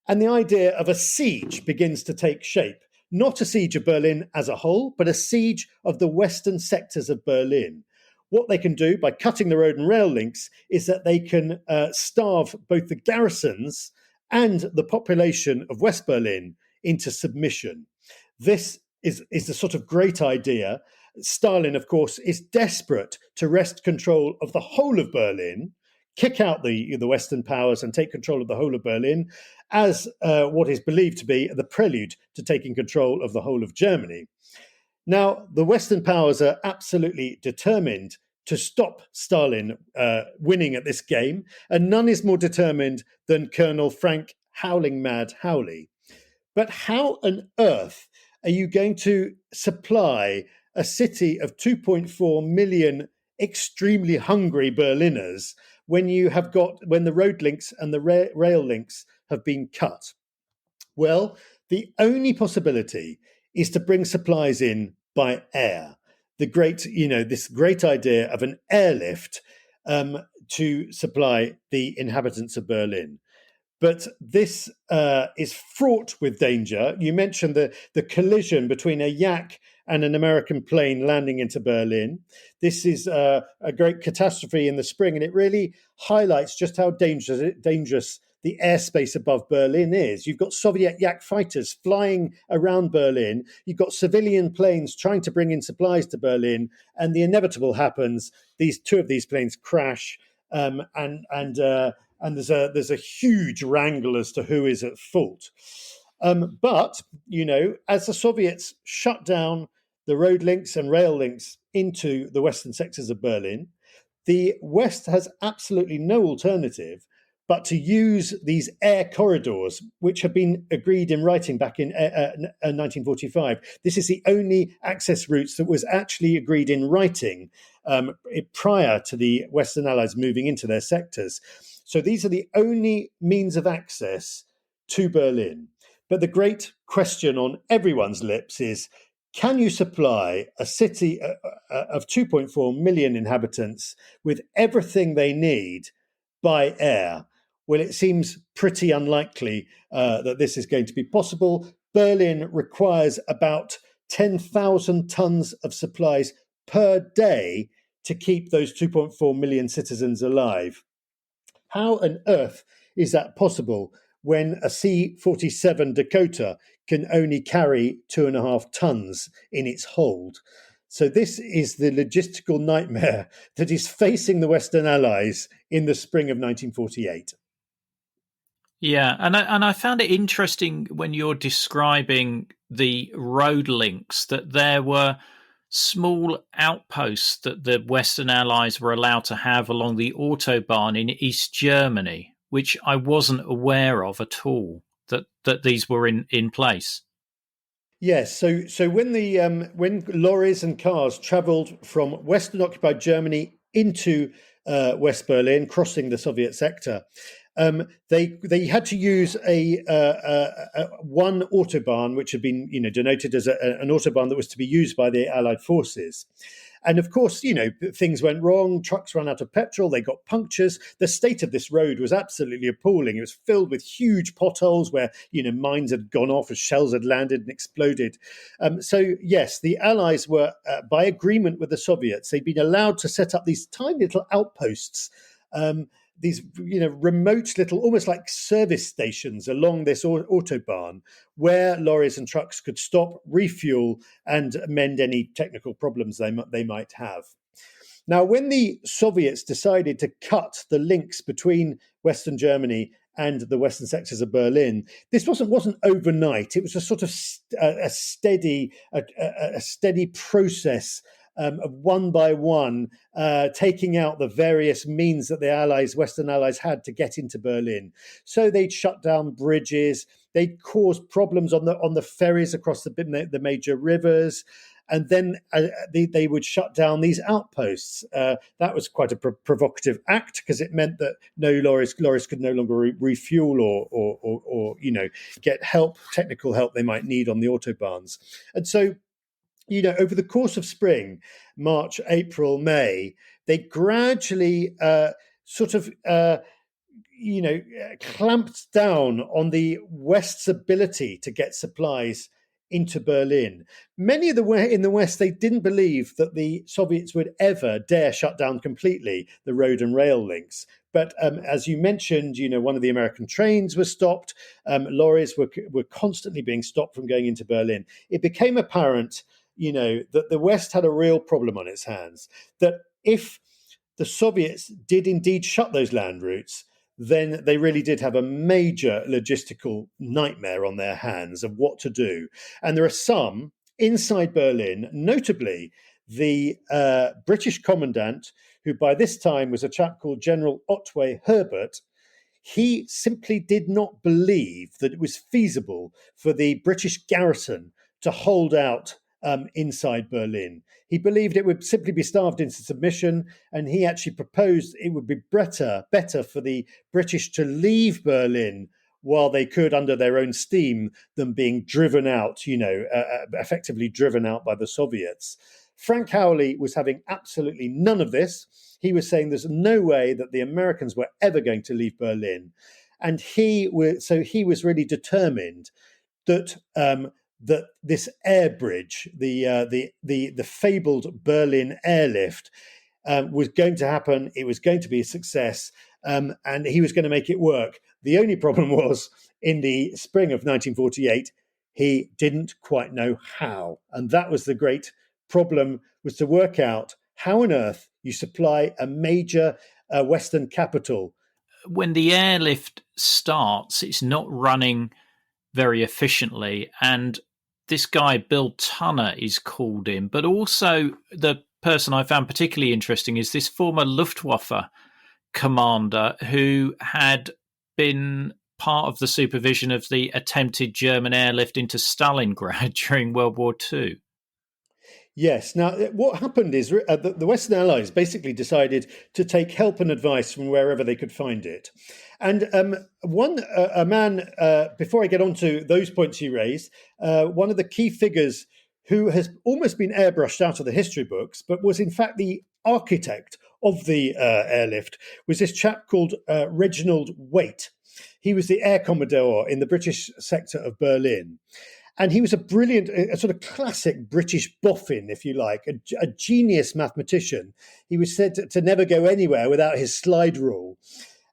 And the idea of a siege begins to take shape. Not a siege of Berlin as a whole, but a siege of the western sectors of Berlin. What they can do by cutting the road and rail links is that they can starve both the garrisons and the population of West Berlin into submission. This is the sort of great idea. Stalin, of course, is desperate to wrest control of the whole of Berlin, kick out the Western powers and take control of the whole of Berlin as what is believed to be the prelude to taking control of the whole of Germany. Now, the Western powers are absolutely determined to stop Stalin winning at this game, and none is more determined than Colonel Frank Howling Mad Howley. But how on earth are you going to supply a city of 2.4 million extremely hungry Berliners when the road links and the rail links have been cut? Well, the only possibility is to bring supplies in by air. This great idea of an airlift to supply the inhabitants of Berlin. But this is fraught with danger. You mentioned the collision between a Yak and an American plane landing into Berlin. This is a great catastrophe in the spring, and it really highlights just how dangerous the airspace above Berlin is. You've got Soviet Yak fighters flying around Berlin. You've got civilian planes trying to bring in supplies to Berlin, and the inevitable happens. Two of these planes crash, and there's a huge wrangle as to who is at fault. But as the Soviets shut down the road links and rail links into the western sectors of Berlin, the West has absolutely no alternative but to use these air corridors, which had been agreed in writing back in 1945. This is the only access routes that was actually agreed in writing prior to the Western Allies moving into their sectors. So these are the only means of access to Berlin. But the great question on everyone's lips is, can you supply a city of 2.4 million inhabitants with everything they need by air? Well, it seems pretty unlikely that this is going to be possible. Berlin requires about 10,000 tons of supplies per day to keep those 2.4 million citizens alive. How on earth is that possible when a C-47 Dakota can only carry 2.5 tons in its hold? So this is the logistical nightmare that is facing the Western Allies in the spring of 1948. Yeah, and I found it interesting when you're describing the road links that there were small outposts that the Western Allies were allowed to have along the Autobahn in East Germany, which I wasn't aware of at all, that these were in place. Yes, so when lorries and cars travelled from Western occupied Germany into West Berlin, crossing the Soviet sector, they had to use a one autobahn, which had been denoted as an autobahn that was to be used by the Allied forces. And of course, things went wrong. Trucks ran out of petrol. They got punctures. The state of this road was absolutely appalling. It was filled with huge potholes where, mines had gone off as shells had landed and exploded. So, yes, the Allies were, by agreement with the Soviets, they'd been allowed to set up these tiny little outposts, these remote little, almost like service stations along this autobahn, where lorries and trucks could stop, refuel, and mend any technical problems they might have. Now, when the Soviets decided to cut the links between Western Germany and the western sectors of Berlin, this wasn't overnight. It was a sort of a steady process. One by one, taking out the various means that the Western Allies had to get into Berlin. So they'd shut down bridges, they'd cause problems on the ferries across the major rivers, and then they would shut down these outposts. That was quite a provocative act, because it meant that no lorries could no longer refuel or get technical help they might need on the autobahns. And so, over the course of spring, March, April, May, they gradually clamped down on the West's ability to get supplies into Berlin. Many in the West, they didn't believe that the Soviets would ever dare shut down completely the road and rail links. But as you mentioned, one of the American trains was stopped. Lorries were constantly being stopped from going into Berlin. It became apparent that the West had a real problem on its hands, that if the Soviets did indeed shut those land routes, then they really did have a major logistical nightmare on their hands of what to do. And there are some inside Berlin, notably the British commandant, who by this time was a chap called General Otway Herbert. He simply did not believe that it was feasible for the British garrison to hold out inside Berlin. He believed it would simply be starved into submission, and he actually proposed it would be better for the British to leave Berlin while they could under their own steam than being driven out, effectively driven out by the Soviets. Frank Howley was having absolutely none of this. He was saying there's no way that the Americans were ever going to leave Berlin. And he was really determined that that this air bridge, the fabled Berlin airlift, was going to happen. It was going to be a success, and he was going to make it work. The only problem was, in the spring of 1948, he didn't quite know how, and that was the great problem: was to work out how on earth you supply a major Western capital. When the airlift starts, it's not running very efficiently, and this guy Bill Tunner is called in, but also the person I found particularly interesting is this former Luftwaffe commander who had been part of the supervision of the attempted German airlift into Stalingrad during World War II. Yes. Now, what happened is the Western Allies basically decided to take help and advice from wherever they could find it. And a man, before I get on to those points you raised, one of the key figures who has almost been airbrushed out of the history books, but was in fact the architect of the airlift, was this chap called Reginald Waite. He was the air commodore in the British sector of Berlin. And he was a brilliant, a sort of classic British boffin, if you like, a genius mathematician. He was said to never go anywhere without his slide rule.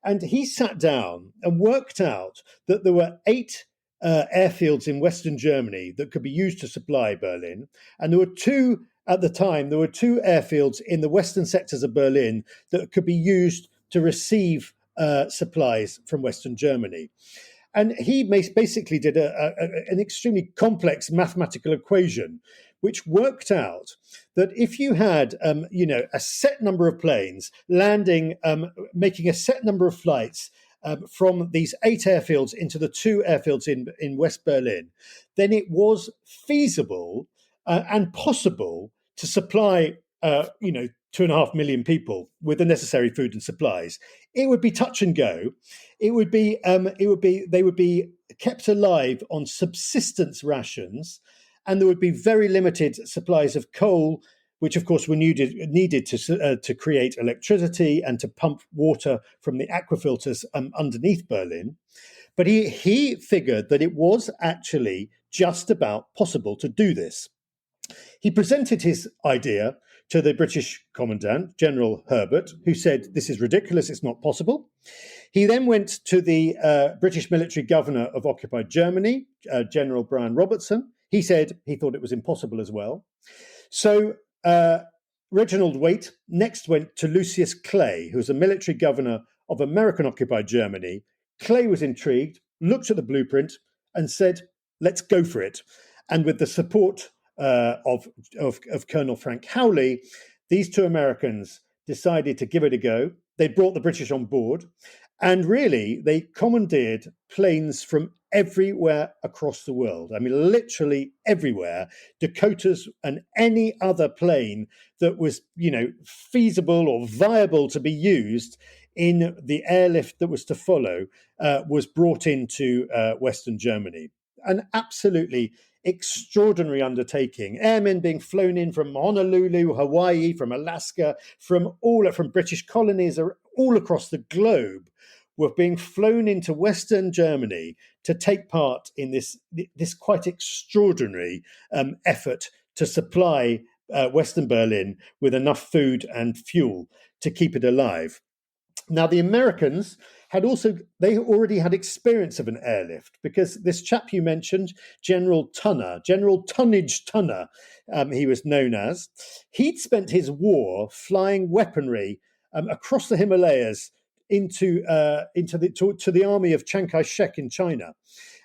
And he sat down and worked out that there were 8 airfields in Western Germany that could be used to supply Berlin. And there were 2, at the time, there were 2 airfields in the western sectors of Berlin that could be used to receive supplies from Western Germany. And he basically did an extremely complex mathematical equation, which worked out that if you had, a set number of planes landing, making a set number of flights from these 8 airfields into the 2 airfields in West Berlin, then it was feasible and possible to supply, 2.5 million people with the necessary food and supplies. It would be touch and go. They would be kept alive on subsistence rations, and there would be very limited supplies of coal, which of course were needed to create electricity and to pump water from the aquifilters underneath Berlin. But he figured that it was actually just about possible to do this. He presented his idea to the British commandant, General Herbert, who said, "This is ridiculous, it's not possible." He then went to the British military governor of occupied Germany, General Brian Robertson. He said he thought it was impossible as well. So Reginald Waite next went to Lucius Clay, who was a military governor of American occupied Germany. Clay was intrigued, looked at the blueprint and said, "Let's go for it." And with the support of Colonel Frank Howley, these 2 Americans decided to give it a go. They brought the British on board, and really they commandeered planes from everywhere across the world. I mean, literally everywhere. Dakotas and any other plane that was, feasible or viable to be used in the airlift that was to follow was brought into Western Germany. An absolutely extraordinary undertaking. Airmen being flown in from Honolulu, Hawaii, from Alaska, from British colonies all across the globe were being flown into Western Germany to take part in this quite extraordinary effort to supply Western Berlin with enough food and fuel to keep it alive. Now, the Americans they already had experience of an airlift, because this chap you mentioned, General Tonnage Tunner, he was known as, he'd spent his war flying weaponry across the Himalayas to the army of Chiang Kai-shek in China.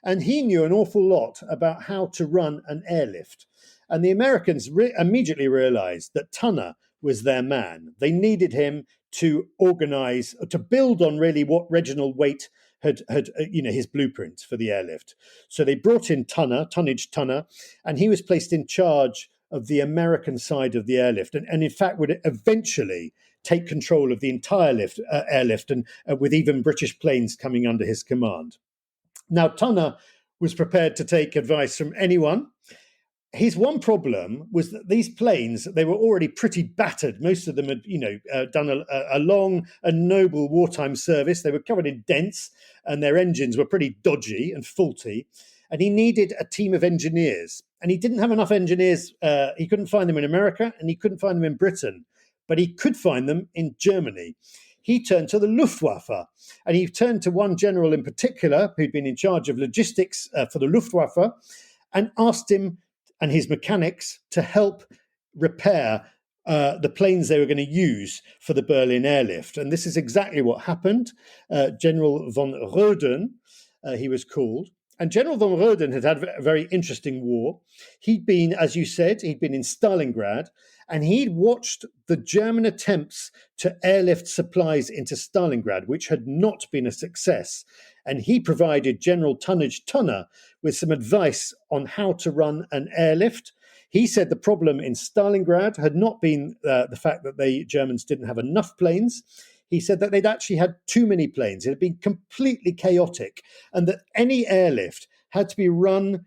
And he knew an awful lot about how to run an airlift. And the Americans immediately realized that Tunner was their man. They needed him to organize, to build on really what Reginald Waite had his blueprint for the airlift. So they brought in Tonnage Tunner, and he was placed in charge of the American side of the airlift, and in fact would eventually take control of the entire airlift, and with even British planes coming under his command. Now, Tunner was prepared to take advice from anyone. His one problem was that these planes, they were already pretty battered. Most of them had, done a long and noble wartime service. They were covered in dents, and their engines were pretty dodgy and faulty. And he needed a team of engineers. And he didn't have enough engineers. He couldn't find them in America, and he couldn't find them in Britain. But he could find them in Germany. He turned to the Luftwaffe, and he turned to one general in particular who'd been in charge of logistics for the Luftwaffe, and asked him and his mechanics to help repair the planes they were going to use for the Berlin airlift. And this is exactly what happened. General von Roeden, he was called, And General von Roden had had a very interesting war. He'd been, as you said, he'd been in Stalingrad, and he'd watched the German attempts to airlift supplies into Stalingrad, which had not been a success. And he provided General Tonnage Tunner with some advice on how to run an airlift. He said the problem in Stalingrad had not been the fact that the Germans didn't have enough planes. He said that they'd actually had too many planes. It had been completely chaotic, and that any airlift had to be run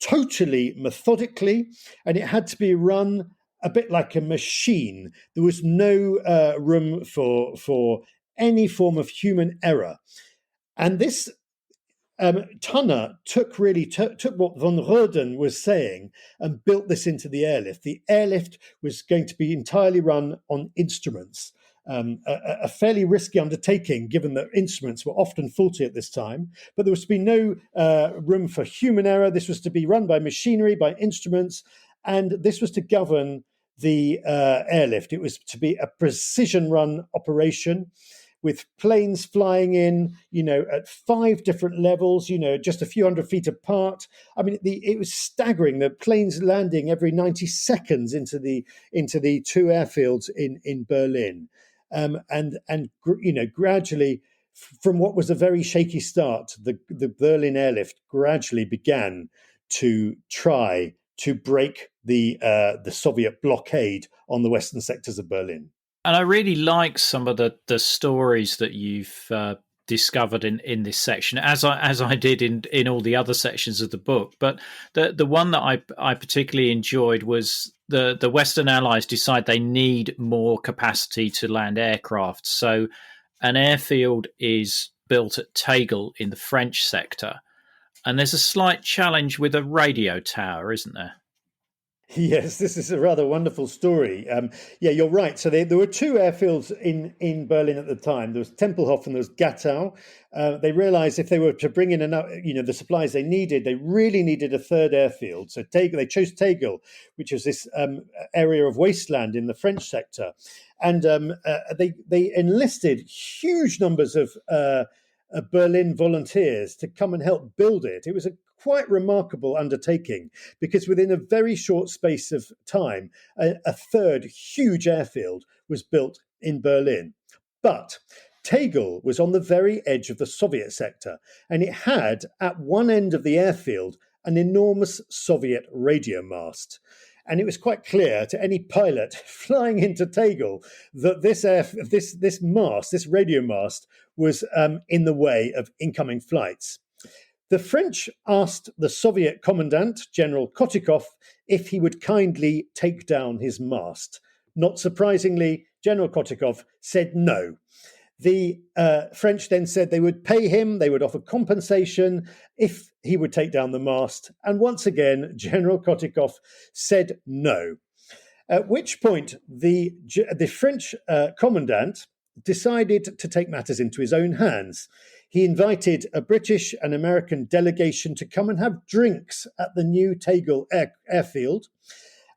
totally methodically, and it had to be run a bit like a machine. There was no room for any form of human error. And this Tunner took what von Roden was saying and built this into the airlift. The airlift was going to be entirely run on instruments, a fairly risky undertaking given that instruments were often faulty at this time. But there was to be no room for human error. This was to be run by machinery, by instruments, and this was to govern the airlift. It was to be a precision run operation, with planes flying in, at 5 different levels, just a few hundred feet apart. I mean, it was staggering. The planes landing every 90 seconds into the 2 airfields in Berlin, and gradually, from what was a very shaky start, the Berlin airlift gradually began to try to break the Soviet blockade on the western sectors of Berlin. And I really like some of the stories that you've discovered in this section, as I did in all the other sections of the book. But the one that I particularly enjoyed was the Western Allies decide they need more capacity to land aircraft. So an airfield is built at Tegel in the French sector, and there's a slight challenge with a radio tower, isn't there? Yes, this is a rather wonderful story. Yeah, you're right. So there were 2 airfields in Berlin at the time. There was Tempelhof and there was Gatow. They realized if they were to bring in enough, the supplies they needed, they really needed a 3rd airfield. So they chose Tegel, which was this area of wasteland in the French sector, and they enlisted huge numbers of Berlin volunteers to come and help build it. It was a quite remarkable undertaking, because within a very short space of time, a 3rd huge airfield was built in Berlin. But Tegel was on the very edge of the Soviet sector, and it had, at one end of the airfield, an enormous Soviet radio mast. And it was quite clear to any pilot flying into Tegel that this radio mast, was in the way of incoming flights. The French asked the Soviet commandant, General Kotikov, if he would kindly take down his mast. Not surprisingly, General Kotikov said no. The French then said they would pay him, they would offer compensation if he would take down the mast. And once again, General Kotikov said no. At which point, the French commandant decided to take matters into his own hands. He invited a British and American delegation to come and have drinks at the new Tegel airfield.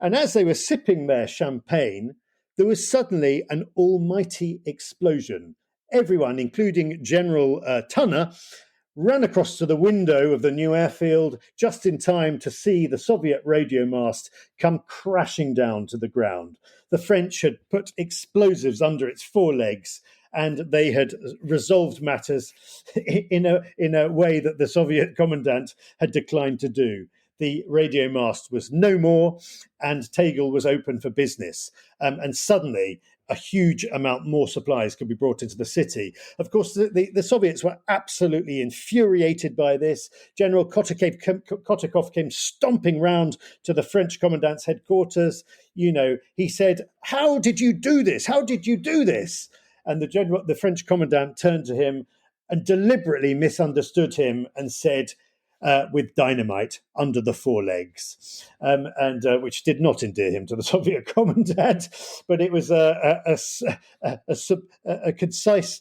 And as they were sipping their champagne, there was suddenly an almighty explosion. Everyone, including General Tunner, ran across to the window of the new airfield just in time to see the Soviet radio mast come crashing down to the ground. The French had put explosives under its forelegs, and they had resolved matters in a way that the Soviet commandant had declined to do. The radio mast was no more, and Tegel was open for business. And suddenly, a huge amount more supplies could be brought into the city. Of course, the Soviets were absolutely infuriated by this. General Kotikov came stomping round to the French commandant's headquarters. He said, "How did you do this? How did you do this?" And the French commandant turned to him and deliberately misunderstood him and said, with dynamite under the forelegs, and which did not endear him to the Soviet commandant, but it was a concise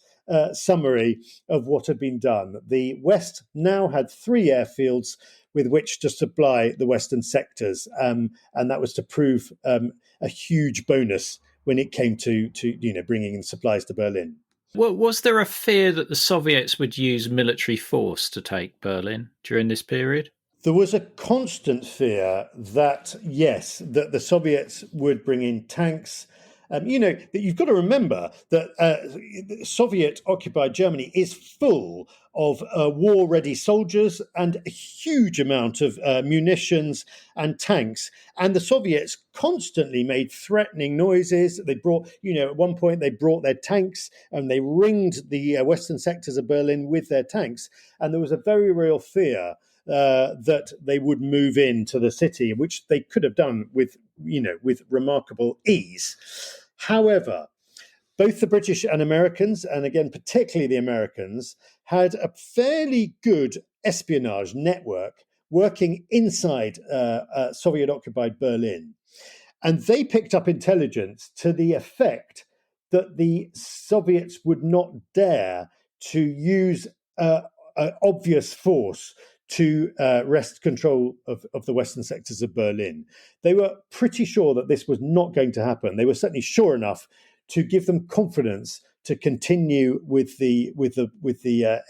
summary of what had been done. The West now had 3 airfields with which to supply the Western sectors, and that was to prove a huge bonus when it came to bringing in supplies to Berlin. Well, was there a fear that the Soviets would use military force to take Berlin during this period? There was a constant fear that, yes, that the Soviets would bring in tanks. That you've got to remember that Soviet-occupied Germany is full of war-ready soldiers and a huge amount of munitions and tanks. And the Soviets constantly made threatening noises. They brought, at one point they brought their tanks and they ringed the western sectors of Berlin with their tanks. And there was a very real fear that they would move into the city, which they could have done with remarkable ease. However, both the British and Americans, and again particularly the Americans, had a fairly good espionage network working inside Soviet-occupied Berlin, and they picked up intelligence to the effect that the Soviets would not dare to use obvious force to wrest control of the western sectors of Berlin. They were pretty sure that this was not going to happen. They were certainly sure enough to give them confidence to continue with the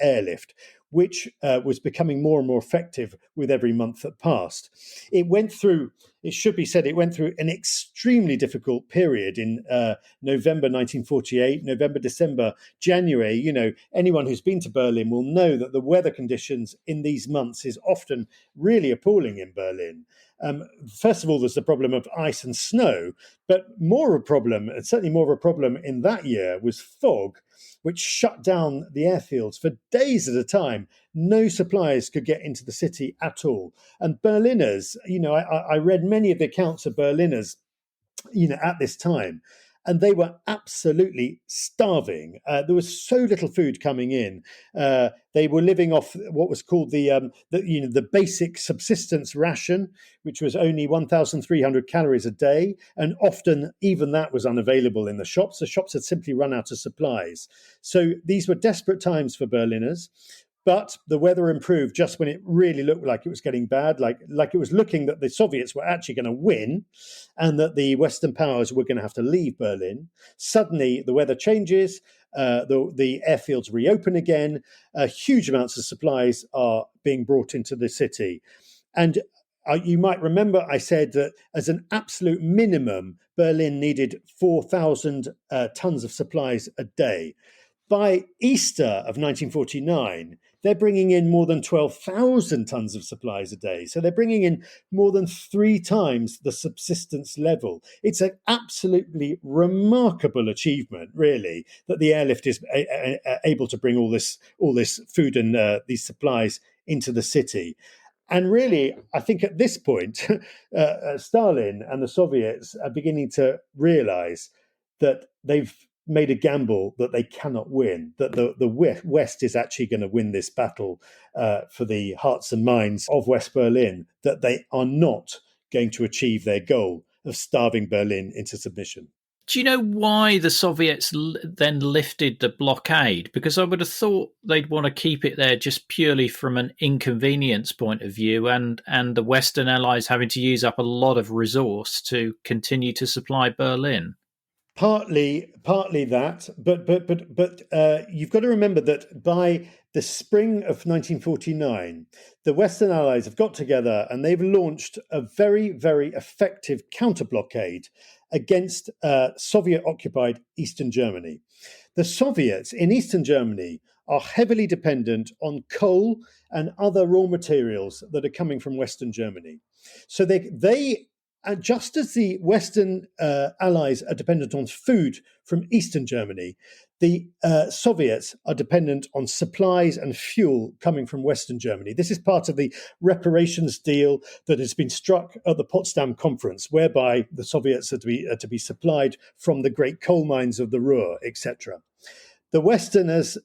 airlift, which was becoming more and more effective with every month that passed. It should be said, it went through an extremely difficult period in November 1948, November, December, January. Anyone who's been to Berlin will know that the weather conditions in these months is often really appalling in Berlin. First of all, there's the problem of ice and snow, but more of a problem, and certainly more of a problem in that year, was fog, which shut down the airfields for days at a time. No supplies could get into the city at all. And Berliners, I read many of the accounts of Berliners, at this time, and they were absolutely starving. There was so little food coming in. They were living off what was called the basic subsistence ration, which was only 1,300 calories a day, and often even that was unavailable in the shops. The shops had simply run out of supplies. So these were desperate times for Berliners. But the weather improved just when it really looked like it was getting bad, like it was looking that the Soviets were actually going to win and that the Western powers were going to have to leave Berlin. Suddenly, the weather changes, the airfields reopen again, huge amounts of supplies are being brought into the city. And you might remember I said that as an absolute minimum, Berlin needed 4,000 tons of supplies a day. By Easter of 1949, they're bringing in more than 12,000 tons of supplies a day. So they're bringing in more than 3 times the subsistence level. It's an absolutely remarkable achievement, really, that the airlift is able to bring all this food and these supplies into the city. And really, I think at this point, Stalin and the Soviets are beginning to realize that they've made a gamble that they cannot win, that the West is actually going to win this battle for the hearts and minds of West Berlin, that they are not going to achieve their goal of starving Berlin into submission. Do you know why the Soviets then lifted the blockade? Because I would have thought they'd want to keep it there just purely from an inconvenience point of view, and the Western allies having to use up a lot of resource to continue to supply Berlin. Partly that, but you've got to remember that by the spring of 1949, the Western Allies have got together and they've launched a very, very effective counter-blockade against Soviet-occupied Eastern Germany. The Soviets in Eastern Germany are heavily dependent on coal and other raw materials that are coming from Western Germany. So they just as the Western allies are dependent on food from Eastern Germany, the Soviets are dependent on supplies and fuel coming from Western Germany. This is part of the reparations deal that has been struck at the Potsdam Conference, whereby the Soviets are to be supplied from the great coal mines of the Ruhr, etc. The Westerners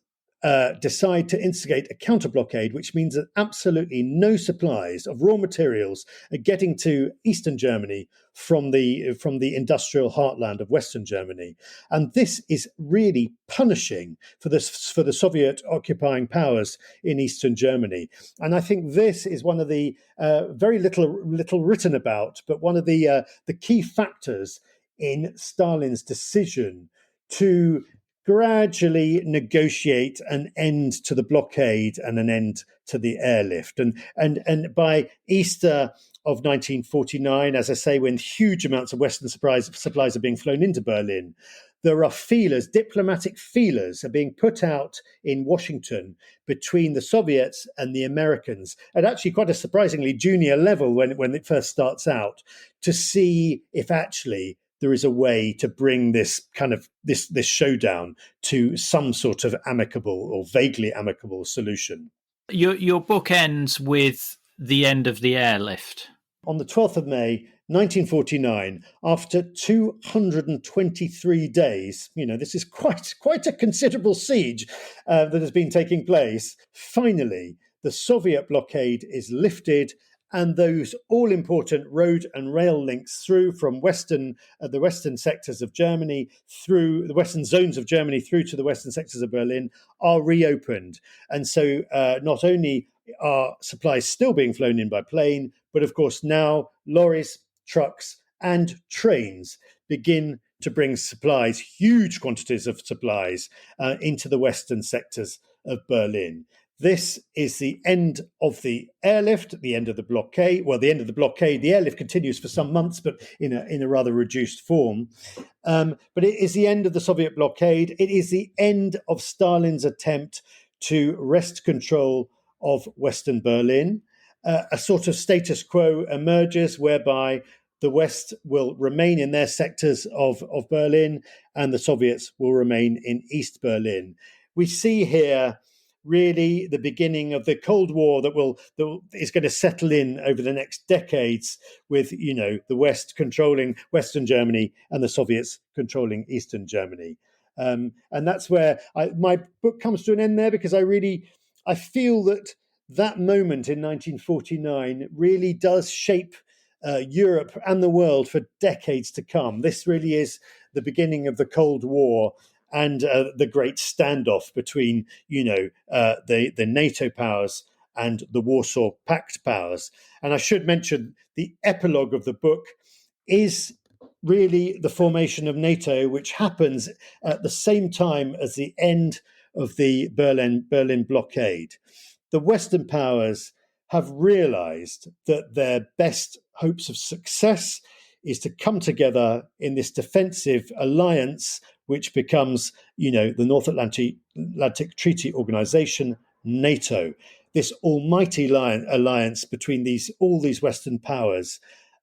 decide to instigate a counter-blockade, which means that absolutely no supplies of raw materials are getting to Eastern Germany from the industrial heartland of Western Germany, and this is really punishing for the Soviet occupying powers in Eastern Germany. And I think this is one of the very little written about, but one of the key factors in Stalin's decision to gradually negotiate an end to the blockade and an end to the airlift. And by Easter of 1949, as I say, when huge amounts of Western supplies are being flown into Berlin, there are feelers, diplomatic feelers are being put out in Washington between the Soviets and the Americans, at actually quite a surprisingly junior level when it first starts out, to see if actually there is a way to bring this kind of this showdown to some sort of amicable or vaguely amicable solution. Your book ends with the end of the airlift. On the 12th of May, 1949, after 223 days, this is quite a considerable siege that has been taking place. Finally, the Soviet blockade is lifted, and those all-important road and rail links through from the western sectors of Germany, through the western zones of Germany, through to the western sectors of Berlin, are reopened. And so not only are supplies still being flown in by plane, but of course now lorries, trucks, and trains begin to bring supplies, huge quantities of supplies, into the western sectors of Berlin. This is the end of the airlift, the end of the blockade. Well, the end of the blockade. The airlift continues for some months, but in a rather reduced form. But it is the end of the Soviet blockade. It is the end of Stalin's attempt to wrest control of Western Berlin. A sort of status quo emerges whereby the West will remain in their sectors of Berlin and the Soviets will remain in East Berlin. We see here really the beginning of the Cold War that is going to settle in over the next decades, with the West controlling Western Germany and the Soviets controlling Eastern Germany. And that's where my book comes to an end there, because I feel that moment in 1949 really does shape Europe and the world for decades to come. This really is the beginning of the Cold War and the great standoff between, the NATO powers and the Warsaw Pact powers. And I should mention the epilogue of the book is really the formation of NATO, which happens at the same time as the end of the Berlin blockade. The Western powers have realized that their best hopes of success is to come together in this defensive alliance, which becomes, the North Atlantic Treaty Organization, NATO, this almighty alliance between all these Western powers,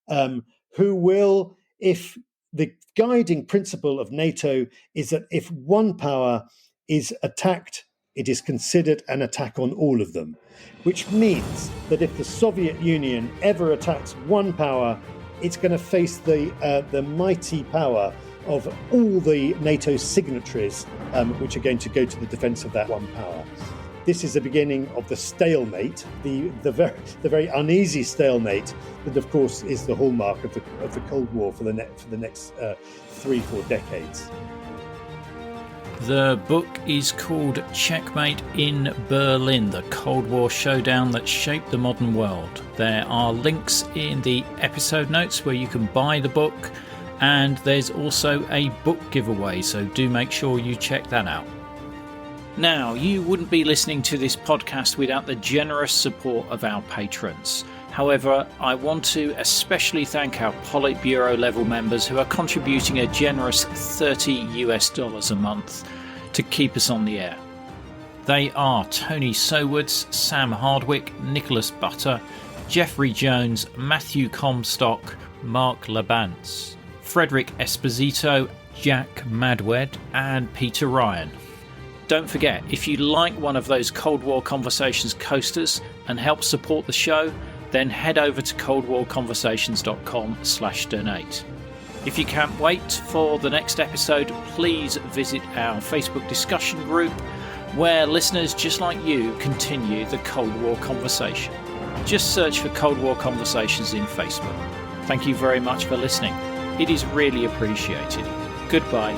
who will, if the guiding principle of NATO is that if one power is attacked, it is considered an attack on all of them, which means that if the Soviet Union ever attacks one power, it's going to face the mighty power of all the NATO signatories, which are going to go to the defense of that one power. This is the beginning of the stalemate, the very uneasy stalemate that, of course, is the hallmark of the Cold War for the next 3-4 decades. The book is called Checkmate in Berlin, the Cold War Showdown that shaped the modern world. There are links in the episode notes where you can buy the book, and there's also a book giveaway, so do make sure you check that out. Now, you wouldn't be listening to this podcast without the generous support of our patrons. However, I want to especially thank our Politburo level members who are contributing a generous $30 a month to keep us on the air. They are Tony Sowards, Sam Hardwick, Nicholas Butter, Jeffrey Jones, Matthew Comstock, Mark Labance, Frederick Esposito, Jack Madwed, and Peter Ryan. Don't forget, if you like one of those Cold War Conversations coasters and help support the show, then head over to coldwarconversations.com/donate. If you can't wait for the next episode, please visit our Facebook discussion group, where listeners just like you continue the Cold War conversation. Just search for Cold War Conversations in Facebook. Thank you very much for listening. It is really appreciated. Goodbye.